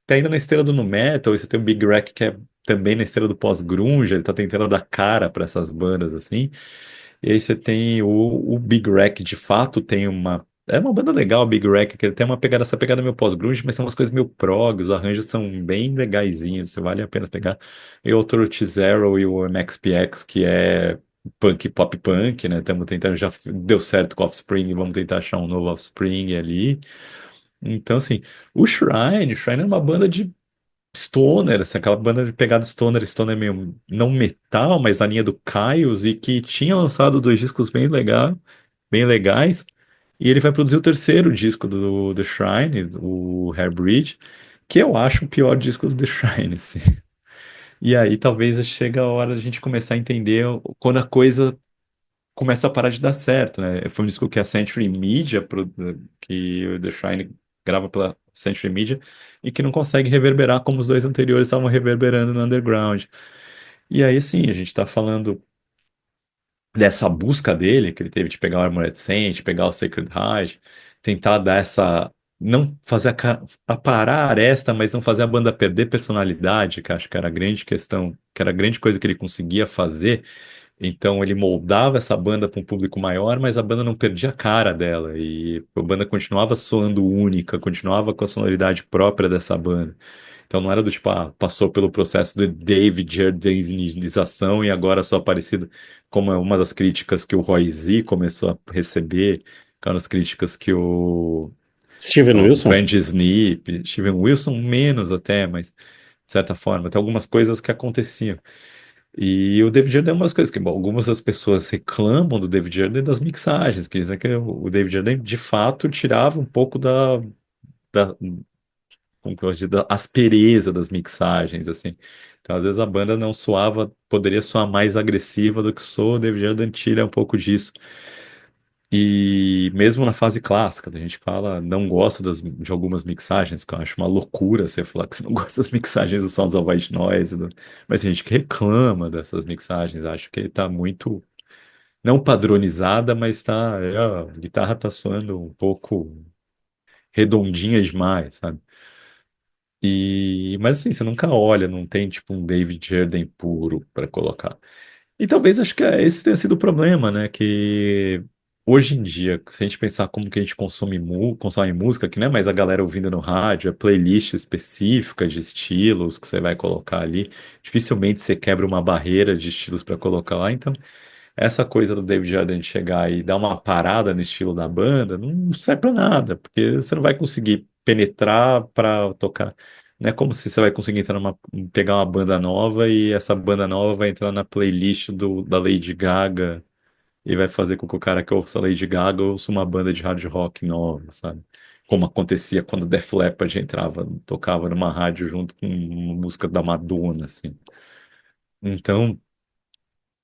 tá ainda na esteira do nu metal, e você tem o Big Rack que é também na esteira do pós-grunge, ele tá tentando dar cara para essas bandas assim. E aí você tem o Big Rack, de fato tem uma. É uma banda legal, o Big Rack, que ele tem essa pegada meio pós-grunge, mas tem umas coisas meio prog, os arranjos são bem legaisinhos, você vale a pena pegar. E o Authority Zero e o MXPX, que é punk, pop punk, né? Estamos tentando, já deu certo com Offspring, vamos tentar achar um novo Offspring ali. Então, assim, o Shrine é uma banda de stoner, assim, aquela banda de pegada stoner, stoner meio não metal, mas na linha do Kyuss, e que tinha lançado dois discos bem legais. E ele vai produzir o terceiro disco do The Shrine, o Hairbreed, que eu acho o pior disco do The Shrine, assim. E aí talvez chegue a hora de a gente começar a entender quando a coisa começa a parar de dar certo, né? Foi um disco que a Century Media, que o The Shrine grava pela Century Media, e que não consegue reverberar como os dois anteriores estavam reverberando no underground. E aí, sim, a gente tá falando dessa busca dele, que ele teve de pegar o Armored Saint, pegar o Sacred Heart, tentar dar essa. Não fazer aparar a aresta, mas não fazer a banda perder personalidade, que acho que era a grande questão, que era a grande coisa que ele conseguia fazer. Então ele moldava essa banda para um público maior, mas a banda não perdia a cara dela. E a banda continuava soando única, continuava com a sonoridade própria dessa banda. Então não era do tipo, passou pelo processo de David Jardinização e agora só aparecido como é uma das críticas que o Roy Z começou a receber, aquelas críticas que Steven o Wilson? Brand Snip, Steven Wilson menos até, mas de certa forma, tem algumas coisas que aconteciam. E o David Jardim é umas coisas que, bom, algumas das pessoas reclamam do David Jardim das mixagens, que dizem que o David Jardim de fato tirava um pouco da, como que eu vou dizer, da aspereza das mixagens, assim. Então, às vezes a banda não soava, poderia soar mais agressiva do que soa, o David Jardim tira um pouco disso. E mesmo na fase clássica, a gente fala, não gosta de algumas mixagens, que eu acho uma loucura você falar que você não gosta das mixagens do Sounds of White Noise, mas tem gente que reclama dessas mixagens, acho que ele tá muito, não padronizada, mas tá, a guitarra tá soando um pouco redondinha demais, sabe? Mas assim, você nunca olha, não tem tipo um David Jardim puro para colocar. E talvez acho que esse tenha sido o problema, né? Que hoje em dia, se a gente pensar como que a gente consome música, que não é mais a galera ouvindo no rádio, é playlist específica de estilos que você vai colocar ali. Dificilmente você quebra uma barreira de estilos para colocar lá. Então, essa coisa do David Jordan de chegar e dar uma parada no estilo da banda não serve pra nada, porque você não vai conseguir penetrar pra tocar. Não é como se você vai conseguir pegar uma banda nova e essa banda nova vai entrar na playlist da Lady Gaga e vai fazer com que o cara que ouça a Lady Gaga ouça uma banda de hard rock nova, sabe? Como acontecia quando Def Leppard entrava, tocava numa rádio junto com uma música da Madonna, assim. Então,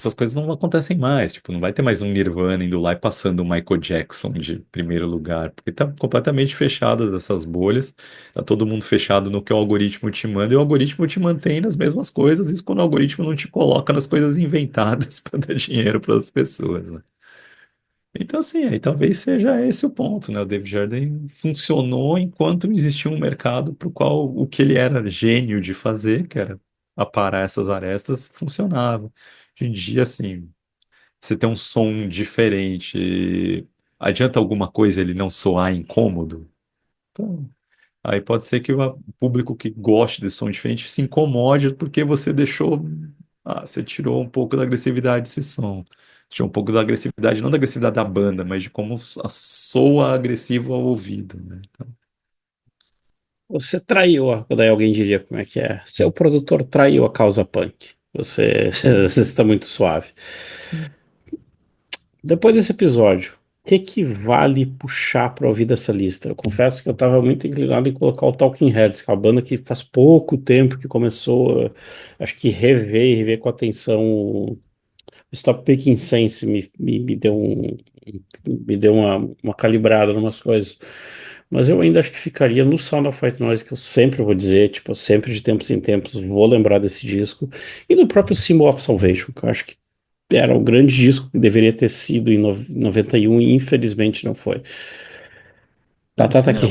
essas coisas não acontecem mais, tipo, não vai ter mais um Nirvana indo lá e passando o Michael Jackson de primeiro lugar, porque tá completamente fechado dessas bolhas, tá todo mundo fechado no que o algoritmo te manda, e o algoritmo te mantém nas mesmas coisas, isso quando o algoritmo não te coloca nas coisas inventadas para dar dinheiro para as pessoas, né? Então, assim, aí talvez seja esse o ponto, né? O David Jardim funcionou enquanto existia um mercado para o qual o que ele era gênio de fazer, que era aparar essas arestas, funcionava. Hoje em dia, assim, você tem um som diferente, adianta alguma coisa ele não soar incômodo? Então, aí pode ser que o público que goste de som diferente se incomode porque você deixou, você tirou um pouco da agressividade desse som. Tirou um pouco da agressividade, não da agressividade da banda, mas de como soa agressivo ao ouvido, né? Então, Você traiu, daí alguém diria como é que é. Seu produtor traiu a causa punk. Você, hum, você está muito suave. hum. Depois desse episódio, o que que vale puxar para ouvir dessa lista? Eu confesso que eu estava muito inclinado em colocar o Talking Heads, que é uma banda que faz pouco tempo que começou, acho que rever com atenção. O Stop Picking Sense me deu me deu uma calibrada em umas coisas. Mas eu ainda acho que ficaria no Sound of White Noise, que eu sempre vou dizer, tipo, eu sempre de tempos em tempos vou lembrar desse disco, e do próprio Symbol of Salvation, que eu acho que era o grande disco que deveria ter sido em 91 e infelizmente não foi. Tá Assim, aqui.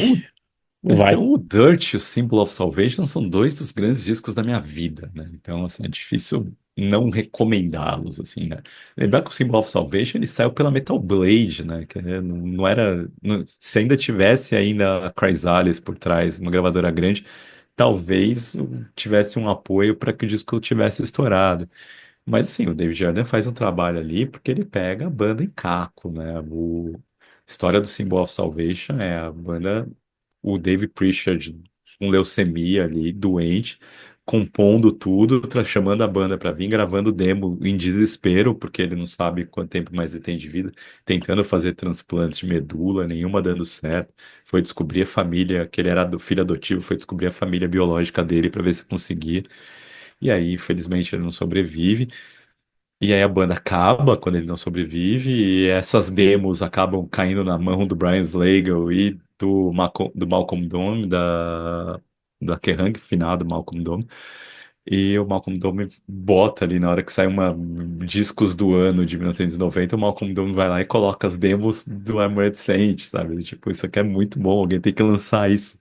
então, Vai. o Dirt e o Symbol of Salvation são dois dos grandes discos da minha vida, né? Então, assim, é difícil não recomendá-los, assim, né? Lembrar que o Symbol of Salvation, ele saiu pela Metal Blade, né? Que não era... se ainda tivesse ainda a Chrysalis por trás, uma gravadora grande, talvez tivesse um apoio para que o disco tivesse estourado. Mas, assim, o David Jordan faz um trabalho ali porque ele pega a banda em caco, né? A história do Symbol of Salvation é a banda o Dave Pritchard. com leucemia ali, doente, compondo tudo, chamando a banda pra vir, gravando demo em desespero, porque ele não sabe quanto tempo mais ele tem de vida, tentando fazer transplantes de medula, nenhuma dando certo. Foi descobrir a família, que ele era do filho adotivo, foi descobrir a família biológica dele pra ver se conseguia. E aí, infelizmente, ele não sobrevive. E aí a banda acaba quando ele não sobrevive, e essas demos acabam caindo na mão do Brian Slagel e do Malcolm Dome, da Kerrang, finado Malcolm Dome. E o Malcolm Dome bota ali, na hora que sai uma discos do ano de 1990, o Malcolm Dome vai lá e coloca as demos do Armored Saint, sabe? Tipo, isso aqui é muito bom, alguém tem que lançar isso.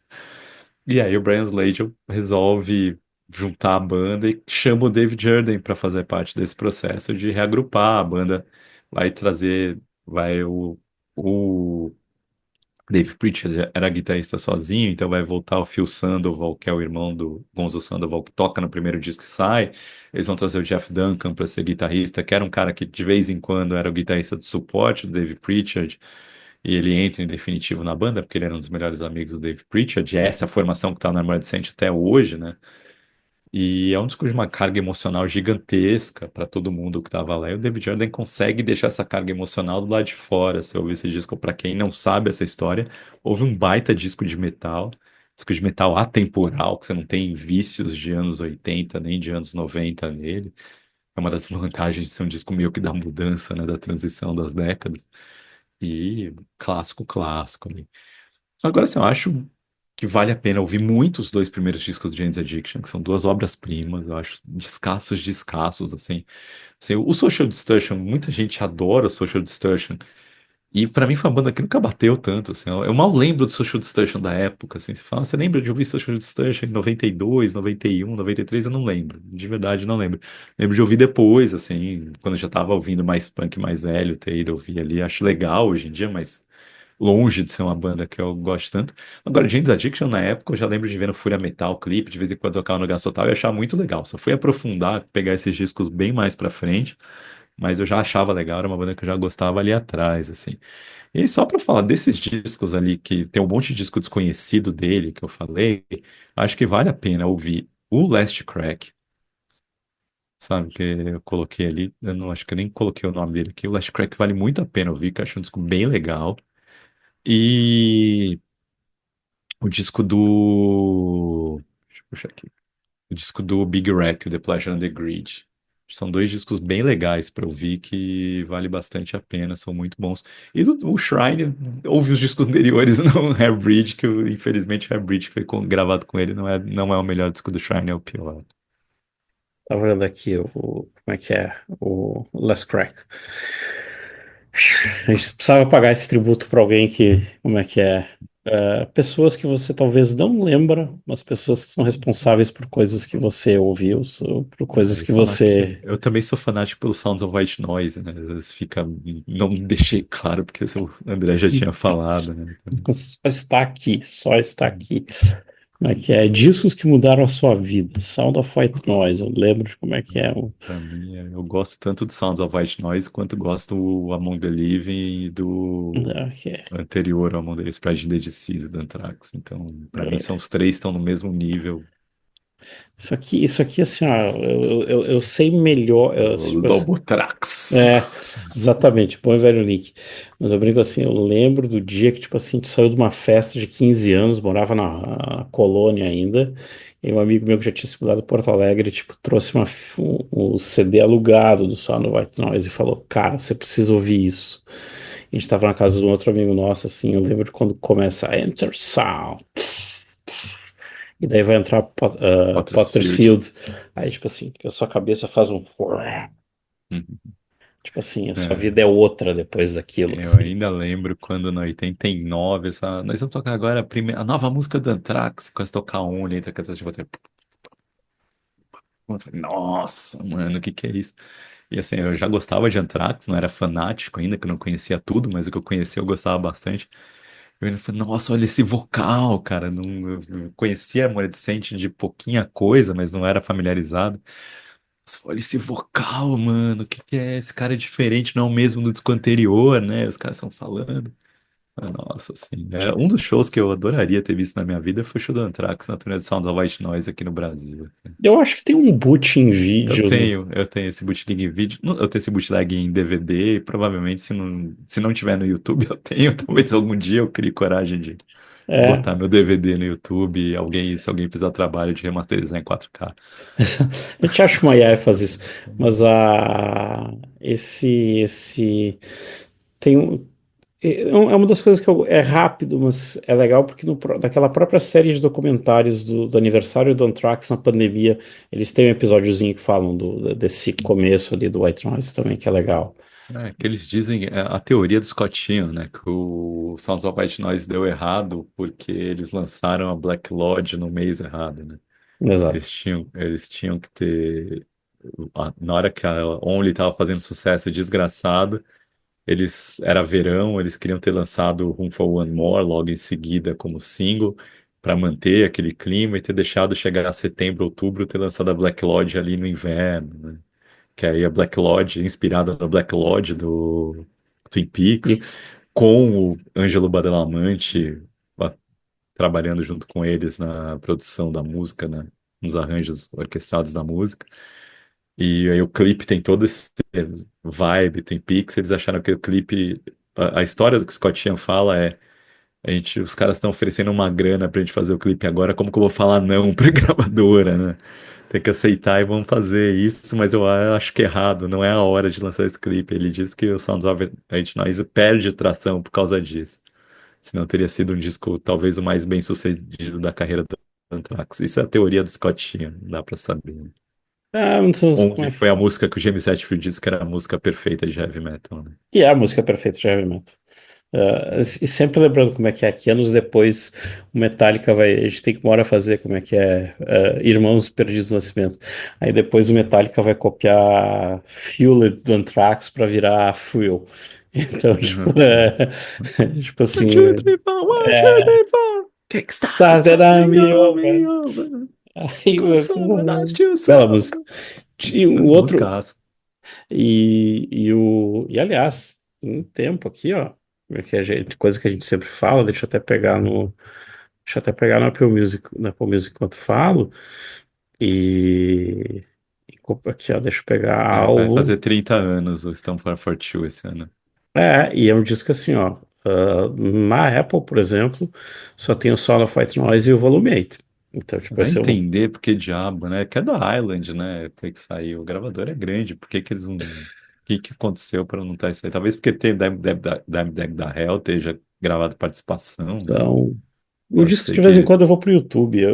E aí o Brian Slagel resolve juntar a banda e chama o David Jordan para fazer parte desse processo de reagrupar a banda, vai trazer, vai o Dave Pritchard já era guitarrista sozinho, então vai voltar o Phil Sandoval, que é o irmão do Gonzo Sandoval, que toca no primeiro disco que sai. Eles vão trazer o Jeff Duncan para ser guitarrista, que era um cara que de vez em quando era o guitarrista de suporte do Dave Pritchard. E ele entra em definitivo na banda, porque ele era um dos melhores amigos do Dave Pritchard, e é essa formação que está na Armored Saint até hoje, né? E é um disco de uma carga emocional gigantesca para todo mundo que estava lá. E o David Jordan consegue deixar essa carga emocional do lado de fora. Se ouvir esse disco, para quem não sabe essa história, houve um baita disco de metal atemporal, que você não tem vícios de anos 80 nem de anos 90 nele. É uma das vantagens de ser um disco meio que da mudança, né, da transição das décadas. E clássico, clássico, né? Agora, assim, eu acho que vale a pena ouvir muito os dois primeiros discos de Jane's Addiction, que são duas obras-primas, eu acho descassos, descassos, assim. Assim, o Social Distortion, muita gente adora o Social Distortion, e pra mim foi uma banda que nunca bateu tanto, assim. Eu mal lembro do Social Distortion da época, assim. Você fala, você lembra de ouvir Social Distortion em 92, 91, 93? Eu não lembro, de verdade não lembro. Lembro de ouvir depois, assim, quando eu já tava ouvindo mais punk mais velho, ter ido ouvir ali. Acho legal hoje em dia, mas longe de ser uma banda que eu gosto tanto. Agora, Jane's Addiction, na época, eu já lembro de ver no Fúria Metal clipe, de vez em quando tocava no Gasotal e achar muito legal. Só fui aprofundar, pegar esses discos bem mais pra frente, mas eu já achava legal, era uma banda que eu já gostava ali atrás, assim. E aí, só pra falar desses discos ali, que tem um monte de disco desconhecido dele, que eu falei, acho que vale a pena ouvir o Last Crack, sabe, que eu coloquei ali, eu não acho que eu nem coloquei o nome dele aqui, o Last Crack vale muito a pena ouvir, que eu acho um disco bem legal. E o disco do. Deixa eu puxar aqui. O disco do Big Rack, o The Pleasure and the Greed. São dois discos bem legais para ouvir que vale bastante a pena, são muito bons. E o Shrine, ouvi os discos anteriores, não o Hairbreed, que infelizmente o Hairbreed que foi gravado com ele não é o melhor disco do Shrine, é o pior. Tá vendo aqui como é que é? O Last Crack. A gente precisava pagar esse tributo para alguém que, como é que é? Pessoas que você talvez não lembra, mas pessoas que são responsáveis por coisas que você ouviu, por Ah, coisas e que falar que você eu também sou fanático pelo Sounds of White Noise, né? Às vezes fica. Não deixei claro, porque o André já tinha falado, né? só está aqui, só está aqui. Como é que é? Discos que mudaram a sua vida. Sound of White Noise, eu lembro de como é que é. Pra mim, eu gosto tanto do Sounds of White Noise quanto gosto do Among the Living e do anterior ao Among the Living, Spread the Disease do Anthrax. Então, pra mim, são os três que estão no mesmo nível. Isso aqui, assim, ó, eu sei melhor. O Tipo, Lobotrax. é, exatamente, bom e velho Nick. Mas eu brinco assim, eu lembro do dia que, tipo assim, a gente saiu de uma festa de 15 anos, morava na colônia ainda, e um amigo meu que já tinha se mudado para Porto Alegre, tipo, trouxe um CD alugado do Sound of White Noise e falou, cara, você precisa ouvir isso. A gente tava na casa de um outro amigo nosso, assim, eu lembro de quando começa a Enter Sound, e daí vai entrar Potter's Potter's Field. Field, aí, tipo assim, a sua cabeça faz um... Uhum. Tipo assim, a sua É, vida é outra depois daquilo, eu assim. ainda lembro quando no 89, nós vamos tocar agora a nova música do Anthrax, quase tocar um, ele entra com essa de bater. Eu falei, nossa, mano, o que que é isso? E assim, eu já gostava de Anthrax, não era fanático ainda, que eu não conhecia tudo, mas o que eu conhecia eu gostava bastante. Eu ainda falei, nossa, olha esse vocal, cara. Não, eu conhecia a Moredicente de pouquinha coisa, mas não era familiarizado. Nossa, olha esse vocal, mano. O que que é? Esse cara é diferente, não é o mesmo do disco anterior, né? Os caras estão falando. Nossa, assim, um dos shows que eu adoraria ter visto na minha vida foi o show do Anthrax na turnê de Sounds of White Noise aqui no Brasil. Eu acho que tem um boot em vídeo no. Eu tenho esse bootleg em vídeo, eu tenho esse bootleg em DVD, e provavelmente se não tiver no YouTube eu tenho, talvez algum dia eu crie coragem de É, botar meu DVD no YouTube e se alguém fizer o trabalho de remasterizar em 4K. a gente acha uma IA faz isso, mas esse tem um, é uma das coisas que é rápido, mas é legal porque daquela própria série de documentários do aniversário do Anthrax na pandemia, eles têm um episódiozinho que falam desse começo ali do White Noise também, que é legal. É, que eles dizem a teoria do Scottinho, né? Que o Sounds of White Noise deu errado porque eles lançaram a Black Lodge no mês errado, né? Exato. Eles tinham que ter. Na hora que a Only estava fazendo sucesso desgraçado, era verão, eles queriam ter lançado Room for One More logo em seguida como single, para manter aquele clima e ter deixado chegar a setembro, outubro, ter lançado a Black Lodge ali no inverno, né? Que aí a Black Lodge, inspirada na Black Lodge do Twin Peaks, Pix. com o Ângelo Badalamenti trabalhando junto com eles na produção da música, né? Nos arranjos orquestrados da música. E aí o clipe tem todo esse vibe Twin Peaks. Eles acharam que o clipe. A história do que o Scott Ian fala é. Os caras estão oferecendo uma grana pra gente fazer o clipe agora, como que eu vou falar não pra gravadora, né? Tem que aceitar e vamos fazer isso, mas eu acho que é errado, não é a hora de lançar esse clipe. Ele diz que o Sounds of White Noise perde tração por causa disso. Senão teria sido um disco talvez o mais bem sucedido da carreira do Anthrax. Isso é a teoria do Scott Ian, não dá pra saber, né? Ah, não sei como Onde é foi que. a música que o James Hetfield disse que era a música perfeita de heavy metal, né? E é a música perfeita de heavy metal. E sempre lembrando como é que anos depois o Metallica vai. A gente tem que uma hora fazer como é que é Irmãos Perdidos no Nascimento. Aí depois o Metallica vai copiar Fueled do Anthrax para virar Fuel. Então, tipo, Uhum. tipo One, assim, two, three, four, one, two, é, three, four. Kickstart, Started on turning me on me over. over. Aí, Got someone else to bela música. sober. E o outro, Músicaça. e aliás, um tempo aqui, ó, que coisa que a gente sempre fala, deixa eu até pegar no Apple Music enquanto falo, e, aqui, ó, deixa eu pegar É, vai álbum, fazer 30 anos o Stone for Two esse ano. e é um disco assim, ó, na Apple, por exemplo, só tem o Sound of White Noise e o Volume 8, então, tipo, Vai esse é um, entender por que diabo, né? Que é da Island, né? Por que saiu? O gravador é grande, por que que eles não. O que que aconteceu para não estar isso aí? Talvez porque tem Dimebag da Hell esteja gravado participação, né? então, o Pode disco ser de vez em que. quando eu vou pro YouTube. Ah,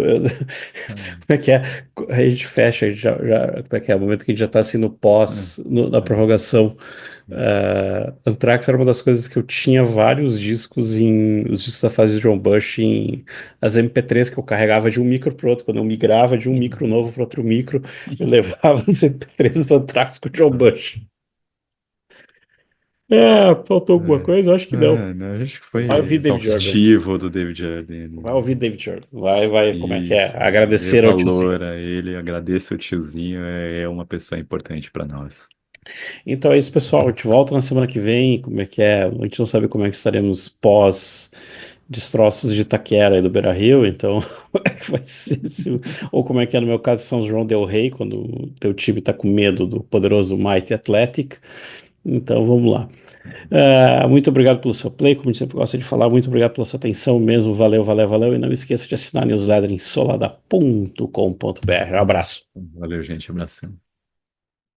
Como é que é? A gente fecha, como é que é? O momento que a gente já tá assim no pós, na é, é, prorrogação. isso. Anthrax era uma das coisas que eu tinha vários discos os discos da fase de John Bush em as MP3 que eu carregava de um micro pro outro. Quando eu migrava de um micro novo para outro micro, eu levava os MP3 do Anthrax com o John Bush. Faltou alguma coisa? Eu acho que não. Não, acho que Vai foi ouvir David Jordan. exaustivo do David Jordan. Vai ouvir David Jordan. Como é que é? Isso, dê Agradecer ao tiozinho. valor a ele, agradeça o tiozinho, é uma pessoa importante para nós. Então é isso, pessoal. A gente volta na semana que vem. Como é que é? A gente não sabe como é que estaremos pós destroços de Itaquera e do Beira-Rio. Então, como é que vai ser? Ou como é que é no meu caso, São João del Rei, quando o teu time está com medo do poderoso Mighty Athletic. Então, vamos lá. Muito obrigado pelo seu play, como a gente sempre gosta de falar. Muito obrigado pela sua atenção mesmo. Valeu, valeu, valeu. E não esqueça de assinar a newsletter em solada.com.br. Um abraço. Valeu, gente, abração.